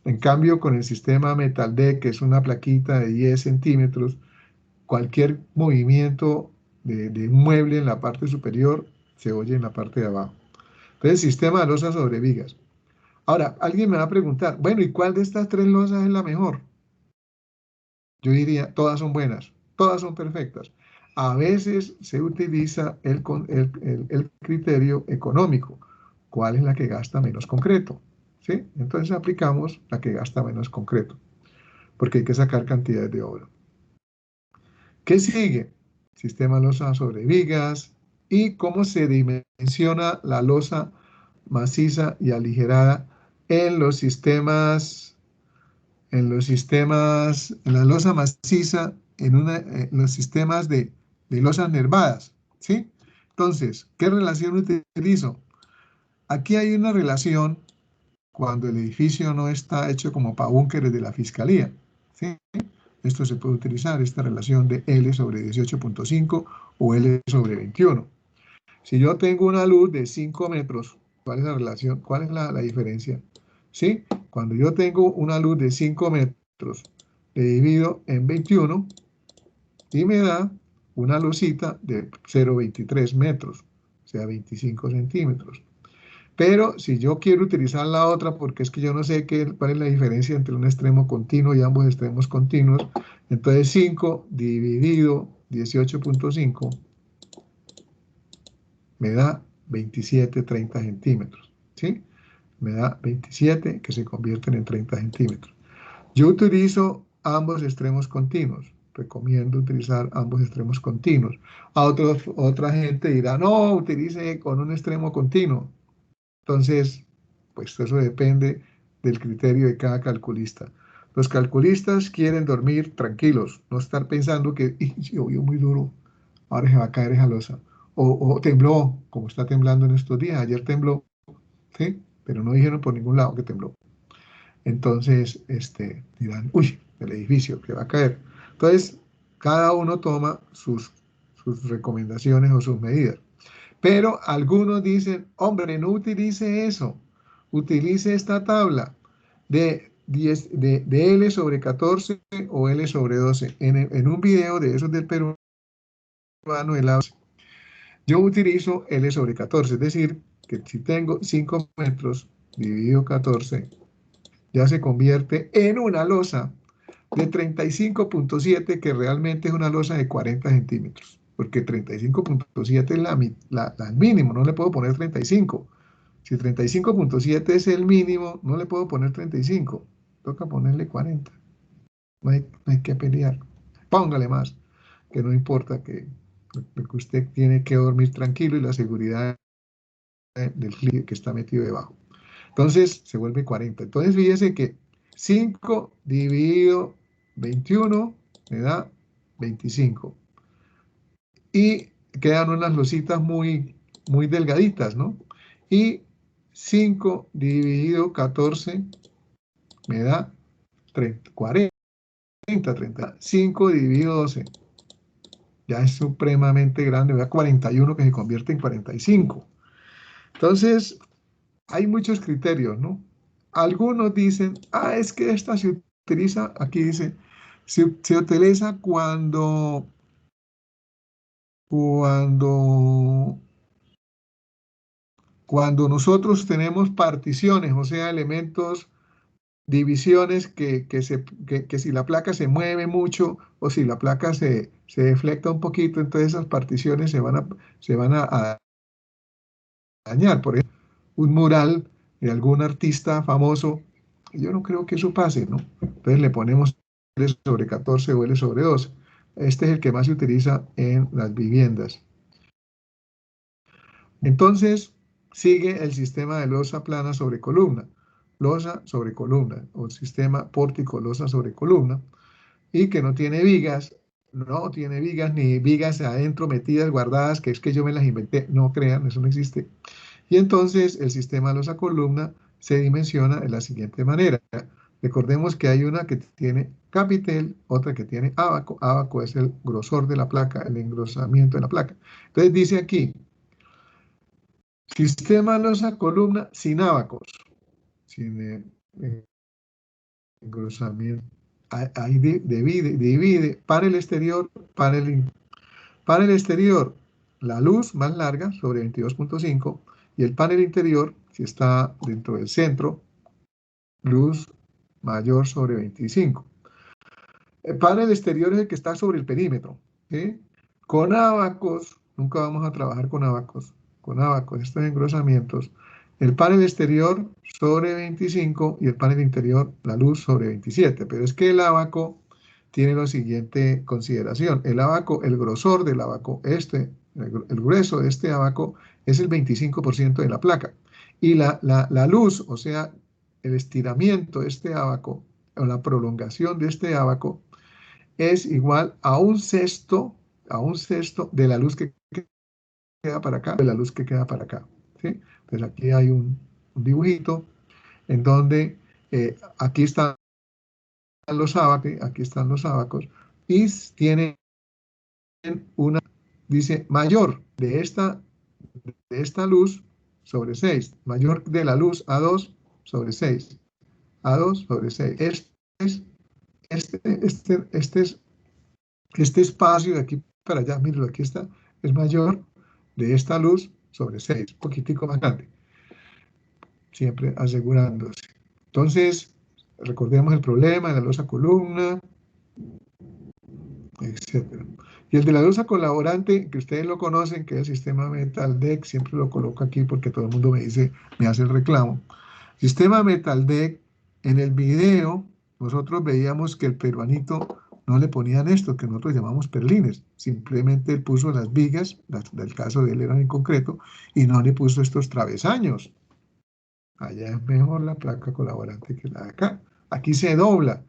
En cambio, con el sistema Metal Deck, que es una plaquita de 10 centímetros, cualquier movimiento de un mueble en la parte superior se oye en la parte de abajo. Entonces, sistema de losas sobre vigas. Ahora, alguien me va a preguntar, bueno, ¿y cuál de estas tres losas es la mejor? Yo diría, todas son buenas, todas son perfectas. A veces se utiliza el criterio económico. ¿Cuál es la que gasta menos concreto? ¿Sí? Entonces aplicamos la que gasta menos concreto, porque hay que sacar cantidades de obra. ¿Qué sigue? Sistema losa sobre vigas y cómo se dimensiona la losa maciza y aligerada en los sistemas, en la losa maciza, en los sistemas de losas nervadas, ¿sí? Entonces, ¿qué relación utilizo? Aquí hay una relación cuando el edificio no está hecho como para búnkeres de la fiscalía, ¿sí? Esto se puede utilizar, esta relación de L sobre 18.5 o L sobre 21. Si yo tengo una luz de 5 metros, ¿cuál es la relación? ¿Cuál es la diferencia? ¿Sí? Cuando yo tengo una luz de 5 metros, le divido en 21 y me da una lucita de 0,23 metros, o sea, 25 centímetros. Pero si yo quiero utilizar la otra, porque es que yo no sé cuál es la diferencia entre un extremo continuo y ambos extremos continuos, entonces 5 dividido 18.5 me da 27, 30 centímetros, ¿sí? Me da 27 que se convierten en 30 centímetros. Yo utilizo ambos extremos continuos. Recomiendo utilizar ambos extremos continuos. Otra gente dirá, no, utilice con un extremo continuo. Entonces, pues eso depende del criterio de cada calculista. Los calculistas quieren dormir tranquilos, no estar pensando que llovió muy duro, ahora se va a caer esa losa. O tembló, como está temblando en estos días. Ayer tembló, ¿sí? Pero no dijeron por ningún lado que tembló. Entonces, dirán, uy, el edificio que va a caer. Entonces, cada uno toma sus recomendaciones o sus medidas. Pero algunos dicen, hombre, no utilice eso, utilice esta tabla de L sobre 14 o L sobre 12. En un video de esos del peruano, yo utilizo L sobre 14, es decir, que si tengo 5 metros dividido 14, ya se convierte en una losa de 35.7, que realmente es una losa de 40 centímetros, porque 35.7 es el mínimo, no le puedo poner 35. Si 35.7 es el mínimo, no le puedo poner 35, toca ponerle 40. No hay que pelear. Póngale más, que no importa, que usted tiene que dormir tranquilo y la seguridad del cliente que está metido debajo. Entonces se vuelve 40. Entonces fíjese que 5 dividido 21 me da 25. Y quedan unas lositas muy, muy delgaditas, ¿no? Y 5 dividido 14 me da 30, 40, 30. 5 dividido 12 ya es supremamente grande, me da 41 que se convierte en 45. Entonces, hay muchos criterios, ¿no? Algunos dicen, es que esta se utiliza, aquí dice, se utiliza cuando nosotros tenemos particiones, o sea, elementos, divisiones que si la placa se mueve mucho o si la placa se deflecta un poquito, entonces esas particiones se van a dañar. Por ejemplo, un mural de algún artista famoso, yo no creo que eso pase, ¿no? Entonces le ponemos L sobre 14 o L sobre 12. Este es el que más se utiliza en las viviendas. Entonces, sigue el sistema de losa plana sobre columna o sistema pórtico losa sobre columna, y que no tiene vigas ni vigas adentro metidas, guardadas, que es que yo me las inventé, no crean, eso no existe. Y entonces el sistema losa columna se dimensiona de la siguiente manera. Recordemos que hay una que tiene capitel, otra que tiene ábaco. Ábaco es el grosor de la placa, el engrosamiento de la placa. Entonces dice aquí, sistema losa columna sin ábacos, sin engrosamiento. Ahí divide panel exterior, panel exterior, la luz más larga sobre 22.5 y el panel interior, si está dentro del centro, luz mayor sobre 25. El panel exterior es el que está sobre el perímetro, ¿sí? Con abacos, nunca vamos a trabajar con abacos, estos engrosamientos. El panel exterior sobre 25 y el panel interior, la luz sobre 27. Pero es que el abaco tiene la siguiente consideración. El abaco, el grosor del abaco, el grueso de este abaco es el 25% de la placa. Y la luz, o sea, el estiramiento de este abaco, o la prolongación de este abaco, es igual a un sexto de la luz que queda para acá, de la luz que queda para acá, ¿sí? Pues aquí hay un dibujito en donde aquí están los abacos y tienen una, dice, mayor de esta luz sobre 6, mayor de la luz A2 sobre 6, A2 sobre 6. Este espacio de aquí para allá, mírenlo, aquí está, es mayor de esta luz sobre 6, un poquitico más grande, siempre asegurándose. Entonces, recordemos el problema de la losa columna, etc. Y el de la losa colaborante, que ustedes lo conocen, que es el sistema Metal Deck, siempre lo coloco aquí porque todo el mundo me hace el reclamo. Sistema Metal Deck, en el video, nosotros veíamos que el peruanito no le ponían esto, que nosotros llamamos perlines. Simplemente él puso las vigas, del caso de él eran en concreto, y no le puso estos travesaños. Allá es mejor la placa colaborante que la de acá. Aquí se dobla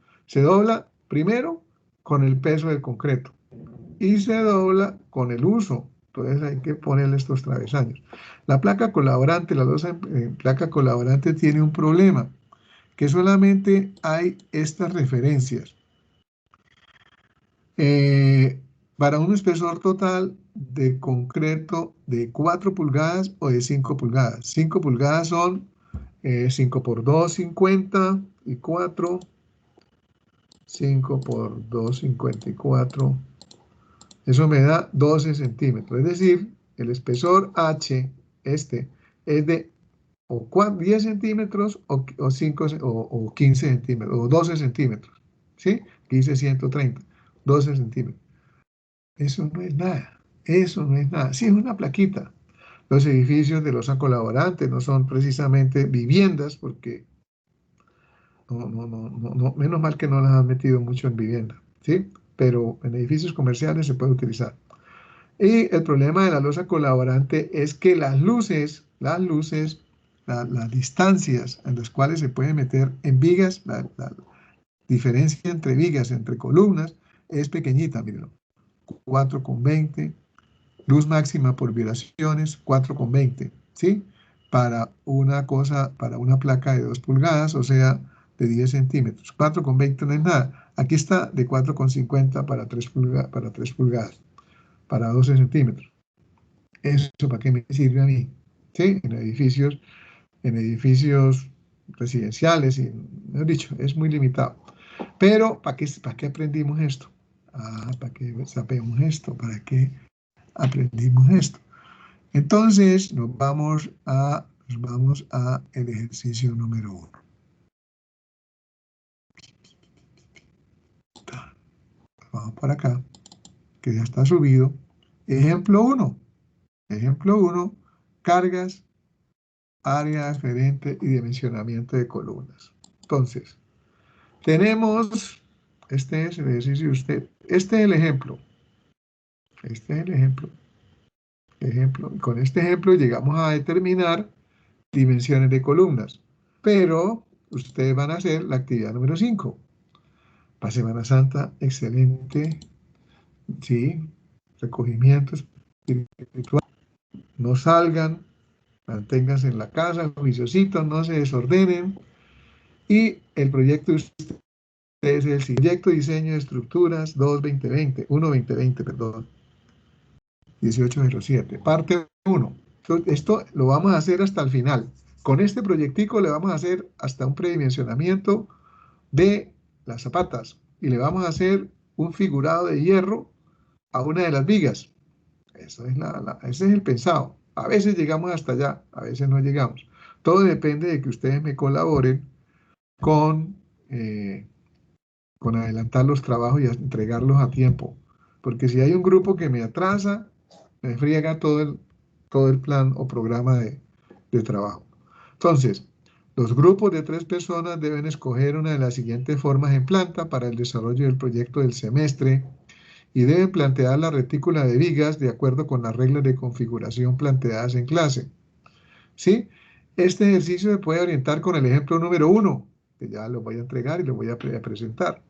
primero con el peso del concreto y se dobla con el uso. Entonces hay que ponerle estos travesaños. La placa colaborante, la losa placa colaborante tiene un problema, que solamente hay estas referencias. Para un espesor total de concreto de 4 pulgadas o de 5 pulgadas. 5 pulgadas son 5 por 2, 50 y 4. 5 por 2, 54. Eso me da 12 centímetros. Es decir, el espesor H, es de o 10 centímetros o 5 o 15 centímetros o 12 centímetros. ¿Sí? 15, 130. 12 centímetros. Eso no es nada. Eso no es nada. Sí, es una plaquita. Los edificios de losa colaborante no son precisamente viviendas porque no, menos mal que no las han metido mucho en vivienda, ¿sí? Pero en edificios comerciales se puede utilizar. Y el problema de la losa colaborante es que las distancias en las cuales se puede meter en vigas, la diferencia entre vigas, entre columnas, es pequeñita, miren, 4,20, luz máxima por vibraciones, 4,20, ¿sí? Para una placa de 2 pulgadas, o sea, de 10 centímetros. 4,20 no es nada. Aquí está de 4,50 para 3 pulgadas, para 12 centímetros. ¿Eso para qué me sirve a mí? ¿Sí? En edificios residenciales, y, mejor dicho, es muy limitado. Pero, ¿para qué aprendimos esto? Para que sabemos esto, para qué aprendimos esto. Entonces, nos vamos a el ejercicio número 1. Vamos para acá, que ya está subido. Ejemplo 1. Ejemplo 1, cargas, área aferente y dimensionamiento de columnas. Entonces, tenemos, este es el ejercicio de usted, este es el ejemplo. Este es el ejemplo. Con este ejemplo llegamos a determinar dimensiones de columnas, pero ustedes van a hacer la actividad número 5. Para Semana Santa, excelente, sí, recogimiento espiritual, no salgan, manténganse en la casa, juiciositos, no se desordenen, y el proyecto de ustedes es el proyecto de diseño de estructuras 1-2020, perdón, 1807, parte 1. Esto lo vamos a hacer hasta el final. Con este proyectico le vamos a hacer hasta un predimensionamiento de las zapatas y le vamos a hacer un figurado de hierro a una de las vigas. Eso es ese es el pensado. A veces llegamos hasta allá, a veces no llegamos. Todo depende de que ustedes me colaboren con adelantar los trabajos y entregarlos a tiempo. Porque si hay un grupo que me atrasa, me friega todo el plan o programa de trabajo. Entonces, los grupos de 3 personas deben escoger una de las siguientes formas en planta para el desarrollo del proyecto del semestre y deben plantear la retícula de vigas de acuerdo con las reglas de configuración planteadas en clase. ¿Sí? Este ejercicio se puede orientar con el ejemplo número 1, que ya lo voy a entregar y lo voy a presentar.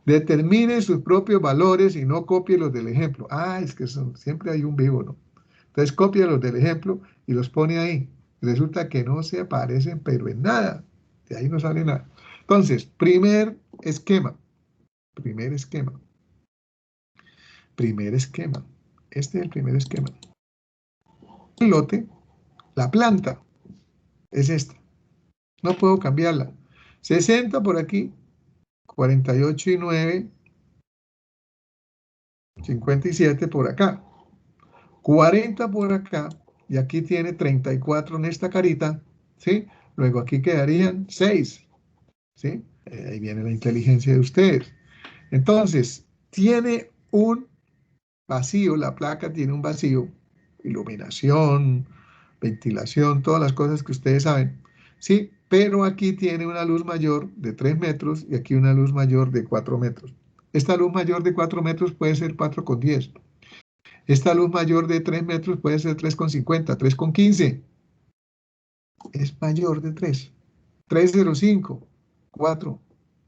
Determine sus propios valores y no copie los del ejemplo. Es que siempre hay un vivo, ¿no? Entonces copia los del ejemplo y los pone ahí. Resulta que no se aparecen, pero en nada. De ahí no sale nada. Entonces, primer esquema. Este es el primer esquema. El lote, la planta, es esta. No puedo cambiarla. 60 por aquí, 48 y 9, 57 por acá, 40 por acá, y aquí tiene 34 en esta carita, ¿sí? Luego aquí quedarían 6, ¿sí? Ahí viene la inteligencia de ustedes. Entonces, tiene un vacío, la placa tiene un vacío, iluminación, ventilación, todas las cosas que ustedes saben, ¿sí? Pero aquí tiene una luz mayor de 3 metros y aquí una luz mayor de 4 metros. Esta luz mayor de 4 metros puede ser 4,10. Esta luz mayor de 3 metros puede ser 3,50, 3,15. Es mayor de 3. 3,05, 4,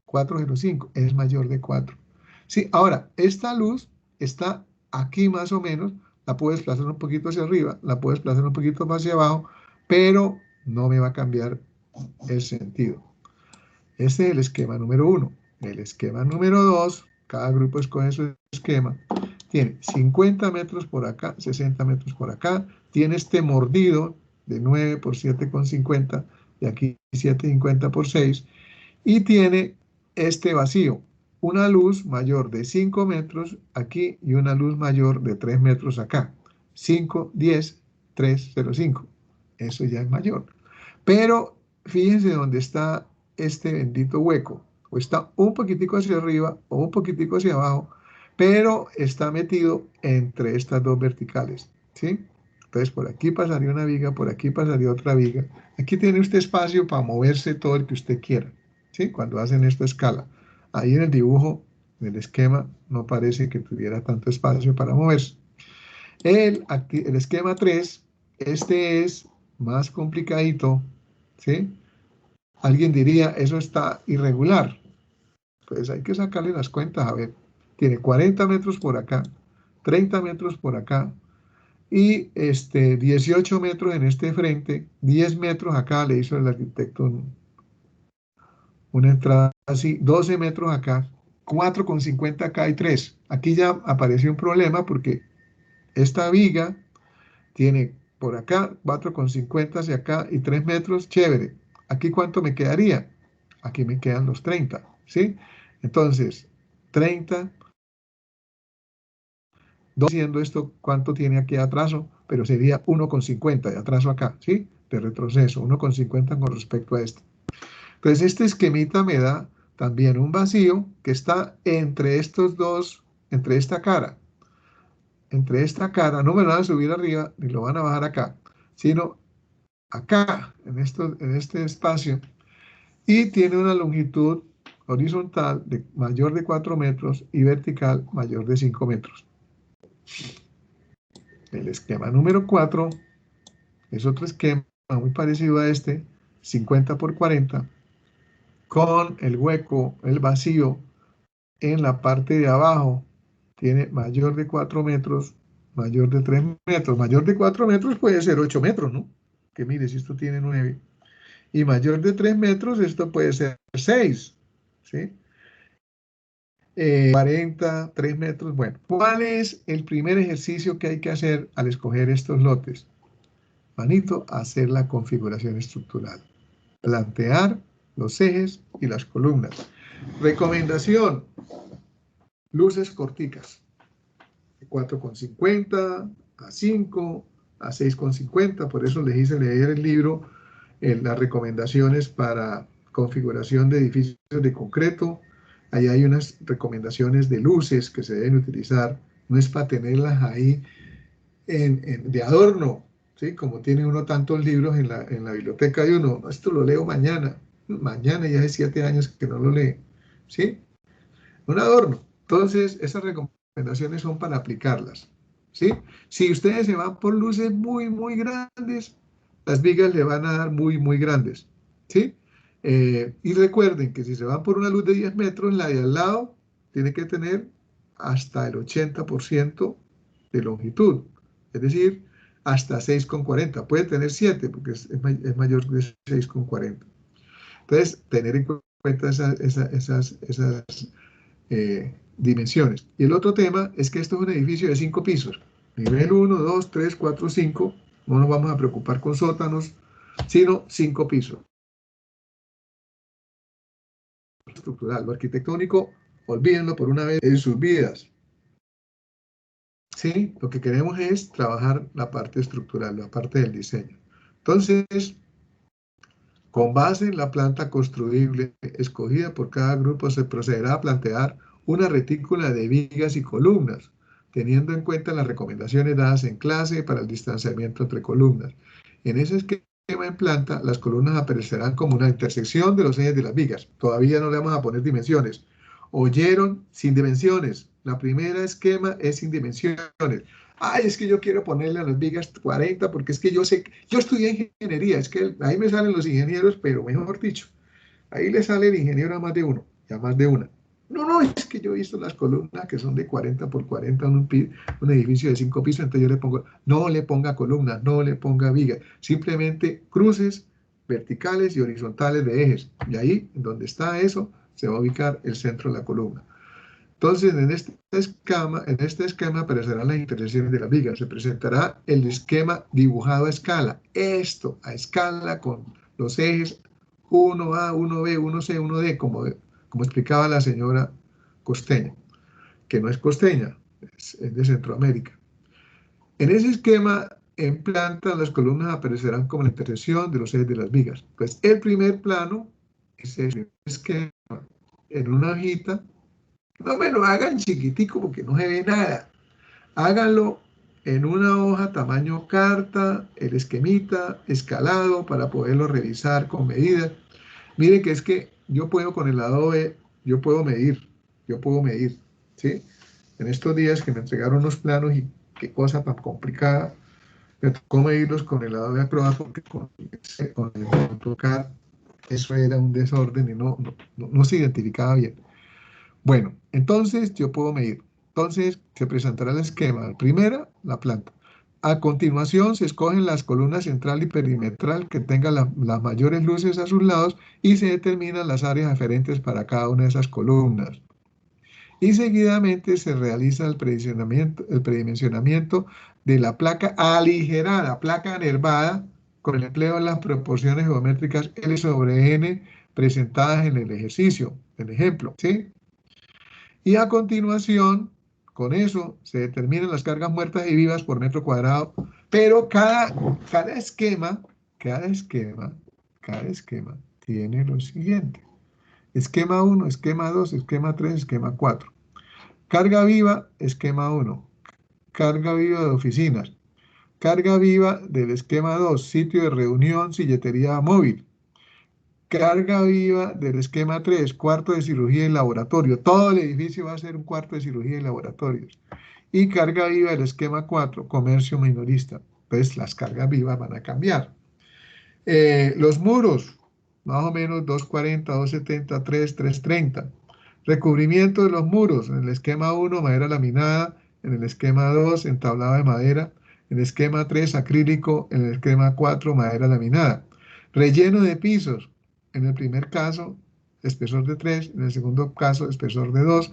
4,05. Es mayor de 4. Sí, ahora, esta luz está aquí más o menos. La puedo desplazar un poquito hacia arriba, la puedo desplazar un poquito más hacia abajo, pero no me va a cambiar el sentido. Este es el esquema número 1. El esquema número 2, cada grupo escoge su esquema. Tiene 50 metros por acá, 60 metros por acá. Tiene este mordido de 9 por 7,50, y aquí 7,50 por 6. Y tiene este vacío, una luz mayor de 5 metros aquí y una luz mayor de 3 metros acá. 5, 10, 3, 0, 5. Eso ya es mayor. Pero fíjense dónde está este bendito hueco. O está un poquitico hacia arriba o un poquitico hacia abajo, pero está metido entre estas dos verticales, ¿sí? Entonces por aquí pasaría una viga, por aquí pasaría otra viga. Aquí tiene usted espacio para moverse todo el que usted quiera, ¿sí? Cuando hacen esta escala. Ahí en el dibujo, en el esquema, no parece que tuviera tanto espacio para moverse. El esquema 3, este es más complicadito, ¿sí? Alguien diría, eso está irregular. Pues hay que sacarle las cuentas, a ver. Tiene 40 metros por acá, 30 metros por acá, y 18 metros en este frente, 10 metros acá, le hizo el arquitecto una entrada así, 12 metros acá, 4,50 acá y 3. Aquí ya apareció un problema porque esta viga tiene por acá 4,50 hacia acá y 3 metros, chévere. ¿Aquí cuánto me quedaría? Aquí me quedan los 30, ¿sí? Entonces, 30, diciendo esto, ¿cuánto tiene aquí de atraso? Pero sería 1,50 de atraso acá, ¿sí? De retroceso, 1,50 con respecto a esto. Entonces, este esquemita me da también un vacío que está entre estos dos, entre esta cara. Entre esta cara, no me lo van a subir arriba ni lo van a bajar acá, sino acá, en este espacio, y tiene una longitud horizontal mayor de 4 metros y vertical mayor de 5 metros. El esquema número 4 es otro esquema muy parecido a este, 50 por 40, con el hueco, el vacío en la parte de abajo. Tiene mayor de 4 metros, mayor de 3 metros. Mayor de 4 metros puede ser 8 metros, ¿no? Que mire, si esto tiene 9. Y mayor de 3 metros, esto puede ser 6, ¿sí? 40, 3 metros. Bueno, ¿cuál es el primer ejercicio que hay que hacer al escoger estos lotes? Manito, hacer la configuración estructural. Plantear los ejes y las columnas. Recomendación, luces corticas, de 4,50 a 5, a 6,50, por eso les hice leer el libro, las recomendaciones para configuración de edificios de concreto. Ahí hay unas recomendaciones de luces que se deben utilizar, no es para tenerlas ahí de adorno, ¿sí? Como tiene uno tantos libros en la biblioteca de uno, esto lo leo mañana ya hace 7 años que no lo lee, ¿sí? Un adorno. Entonces, esas recomendaciones son para aplicarlas, ¿sí? Si ustedes se van por luces muy, muy grandes, las vigas le van a dar muy, muy grandes, ¿sí? Y recuerden que si se van por una luz de 10 metros, la de al lado tiene que tener hasta el 80% de longitud, es decir, hasta 6,40. Puede tener 7 porque es mayor de 6,40. Entonces, tener en cuenta esas dimensiones. Y el otro tema es que esto es un edificio de 5 pisos. Nivel 1, 2, 3, 4, 5. No nos vamos a preocupar con sótanos, sino 5 pisos. Estructural. Lo arquitectónico, olvídenlo por una vez en sus vidas. Sí, lo que queremos es trabajar la parte estructural, la parte del diseño. Entonces, con base en la planta construible escogida por cada grupo, se procederá a plantear una retícula de vigas y columnas, teniendo en cuenta las recomendaciones dadas en clase para el distanciamiento entre columnas. En ese esquema en planta, las columnas aparecerán como una intersección de los ejes de las vigas. Todavía no le vamos a poner dimensiones. ¿Oyeron? Sin dimensiones. La primera esquema es sin dimensiones. Ay, es que yo quiero ponerle a las vigas 40 porque es que yo sé, yo estudié ingeniería, es que ahí me salen los ingenieros, pero mejor dicho, ahí le sale el ingeniero a más de uno, y a más de una. No, es que yo he visto las columnas que son de 40 por 40 en un edificio de 5 pisos, entonces yo le pongo, no le ponga columnas, no le ponga vigas, simplemente cruces verticales y horizontales de ejes, y ahí, en donde está eso, se va a ubicar el centro de la columna. Entonces, en este esquema aparecerán las intersecciones de las vigas. Se presentará el esquema dibujado a escala. Esto, a escala, con los ejes 1A, 1B, 1C, 1D, como explicaba la señora Costeña, que no es costeña, es de Centroamérica. En ese esquema, en planta, las columnas aparecerán como la intersección de los ejes de las vigas. Pues el primer plano es ese esquema en una hojita. No me lo hagan chiquitico porque no se ve nada. Háganlo en una hoja tamaño carta, el esquemita escalado para poderlo revisar con medidas. Miren que es que yo puedo con el Adobe, yo puedo medir, ¿sí? En estos días que me entregaron los planos y qué cosa tan complicada, me tocó medirlos con el Adobe Acrobat porque con el AutoCAD eso era un desorden y no se identificaba bien. Bueno, entonces yo puedo medir. Entonces se presentará el esquema. Primera, la planta. A continuación se escogen las columnas central y perimetral que tengan las mayores luces a sus lados y se determinan las áreas aferentes para cada una de esas columnas. Y seguidamente se realiza el predimensionamiento de la placa aligerada, placa nervada, con el empleo de las proporciones geométricas L sobre N presentadas en el ejercicio, el ejemplo, ¿sí? Y a continuación, con eso, se determinan las cargas muertas y vivas por metro cuadrado, pero cada esquema tiene lo siguiente. Esquema 1, esquema 2, esquema 3, esquema 4. Carga viva, esquema 1. Carga viva de oficinas. Carga viva del esquema 2, sitio de reunión, silletería móvil. Carga viva del esquema 3, cuarto de cirugía y laboratorio. Todo el edificio va a ser un cuarto de cirugía y laboratorios. Y carga viva del esquema 4, comercio minorista. Pues las cargas vivas van a cambiar. Los muros, más o menos 240, 270, 3, 330. Recubrimiento de los muros. En el esquema 1, madera laminada. En el esquema 2, entablado de madera. En el esquema 3, acrílico. En el esquema 4, madera laminada. Relleno de pisos. En el primer caso, espesor de 3, en el segundo caso, espesor de 2,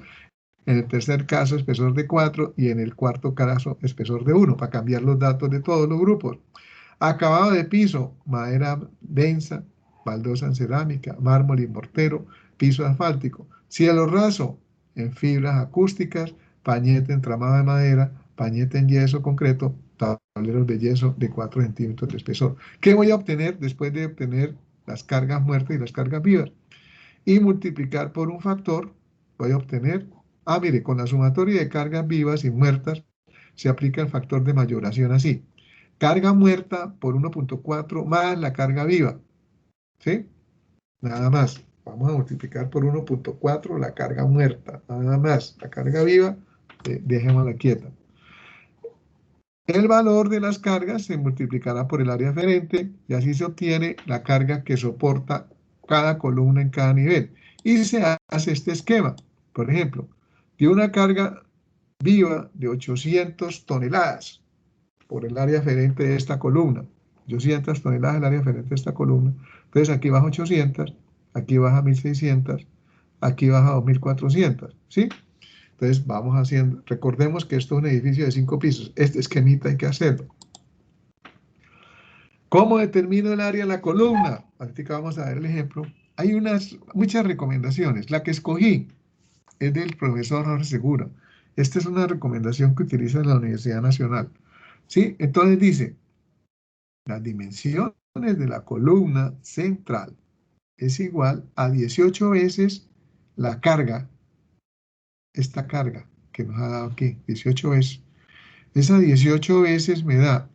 en el tercer caso, espesor de 4 y en el cuarto caso, espesor de 1, para cambiar los datos de todos los grupos. Acabado de piso, madera densa, baldosa en cerámica, mármol y mortero, piso asfáltico, cielo raso en fibras acústicas, pañete entramado de madera, pañete en yeso concreto, tableros de yeso de 4 centímetros de espesor. ¿Qué voy a obtener después de obtener las cargas muertas y las cargas vivas? Y multiplicar por un factor, voy a obtener, mire, con la sumatoria de cargas vivas y muertas, se aplica el factor de mayoración así. Carga muerta por 1.4 más la carga viva. ¿Sí? Nada más. Vamos a multiplicar por 1.4 la carga muerta. Nada más. La carga viva, dejémosla quieta. El valor de las cargas se multiplicará por el área aferente y así se obtiene la carga que soporta cada columna en cada nivel. Y se hace este esquema. Por ejemplo, de una carga viva de 800 toneladas por el área aferente de esta columna. 800 toneladas el área aferente de esta columna. Entonces aquí baja 800, aquí baja 1600, aquí baja 2400. ¿Sí? Entonces vamos haciendo, recordemos que esto es un edificio de 5 pisos. Este esquemita hay que hacerlo. ¿Cómo determino el área de la columna? Ahorita vamos a ver el ejemplo. Hay muchas recomendaciones. La que escogí es del profesor Jorge Segura. Esta es una recomendación que utiliza la Universidad Nacional. ¿Sí? Entonces dice, las dimensiones de la columna central es igual a 18 veces la carga, esta carga que nos ha dado aquí, 18 veces. Esa 18 veces me da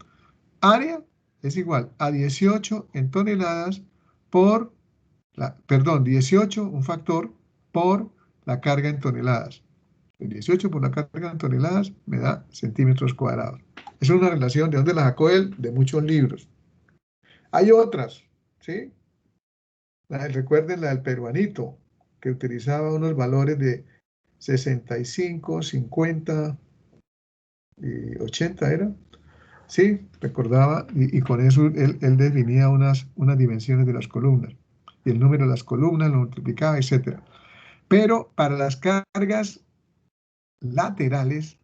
área, es igual a 18 en toneladas por, 18, un factor, por la carga en toneladas. El 18 por la carga en toneladas me da centímetros cuadrados. Es una relación, ¿de dónde la sacó él? De muchos libros. Hay otras, ¿sí? Recuerden la del peruanito, que utilizaba unos valores de 65, 50 y 80, ¿era? Sí, recordaba, y con eso él definía unas dimensiones de las columnas, y el número de las columnas lo multiplicaba, etc. Pero para las cargas laterales,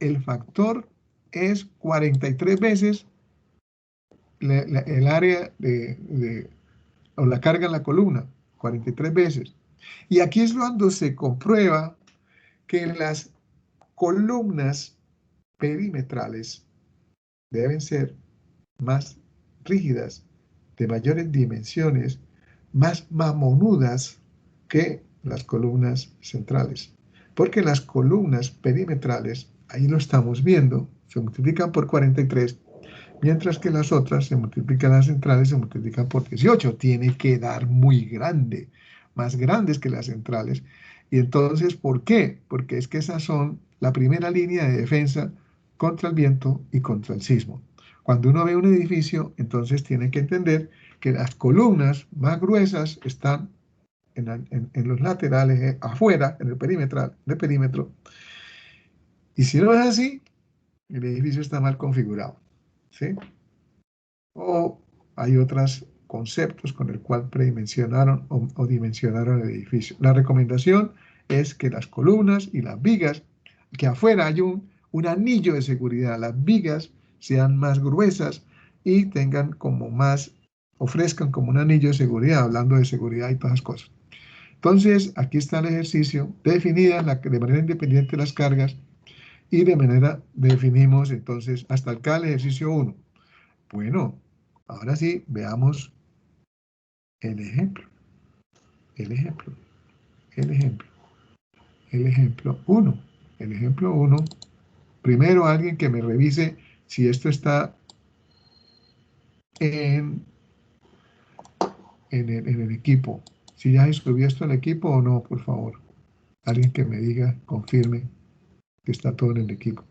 el factor es 43 veces el área o la carga en la columna, 43 veces. Y aquí es cuando se comprueba que las columnas perimetrales deben ser más rígidas, de mayores dimensiones, más mamonudas que las columnas centrales. Porque las columnas perimetrales, ahí lo estamos viendo, se multiplican por 43, mientras que las otras se multiplican, las centrales se multiplican por 18. Tiene que dar muy grande, más grandes que las centrales. Y entonces, ¿por qué? Porque es que esas son la primera línea de defensa contra el viento y contra el sismo. Cuando uno ve un edificio, entonces tiene que entender que las columnas más gruesas están en los laterales, afuera, en el perímetro. Y si no es así, el edificio está mal configurado. ¿Sí? O hay otros conceptos con el cual predimensionaron o dimensionaron el edificio. La recomendación es que las columnas y las vigas, que afuera hay un anillo de seguridad, las vigas sean más gruesas y tengan como más, ofrezcan como un anillo de seguridad, hablando de seguridad y todas esas cosas. Entonces, aquí está el ejercicio, definidas de manera independiente las cargas y de manera definimos entonces hasta acá el ejercicio 1. Bueno, ahora sí, veamos el ejemplo. El ejemplo 1. El ejemplo 1. Primero, alguien que me revise si esto está en el equipo. Si ya subió esto al equipo o no, por favor. Alguien que me diga, confirme que está todo en el equipo.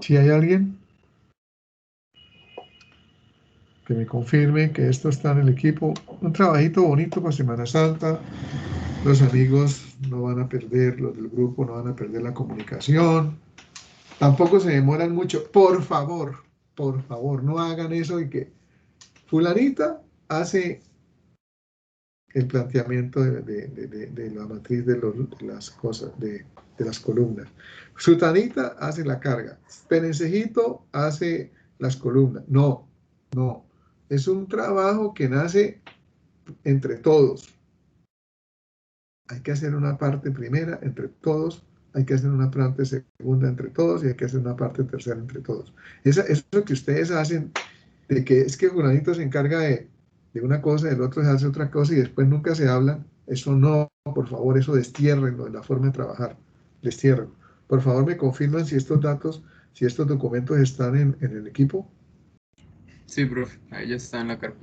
Si hay alguien que me confirme que esto está en el equipo. Un trabajito bonito para Semana Santa. Los amigos no van a perder, los del grupo no van a perder la comunicación. Tampoco se demoran mucho. Por favor, no hagan eso y que fulanita hace el planteamiento de la matriz de las cosas, de las columnas. Sutanita hace la carga. Perencejito hace las columnas. No. es un trabajo que nace entre todos. Hay que hacer una parte primera entre todos, hay que hacer una parte segunda entre todos y hay que hacer una parte tercera entre todos. Eso que ustedes hacen, de que es que fulanito se encarga de una cosa, el otro se hace otra cosa y después nunca se hablan, eso no, por favor, eso destiérrenlo de la forma de trabajar, destiérrenlo. Por favor, me confirman si estos datos, si estos documentos están en el equipo. Sí, profe, ahí ya está en la carpeta.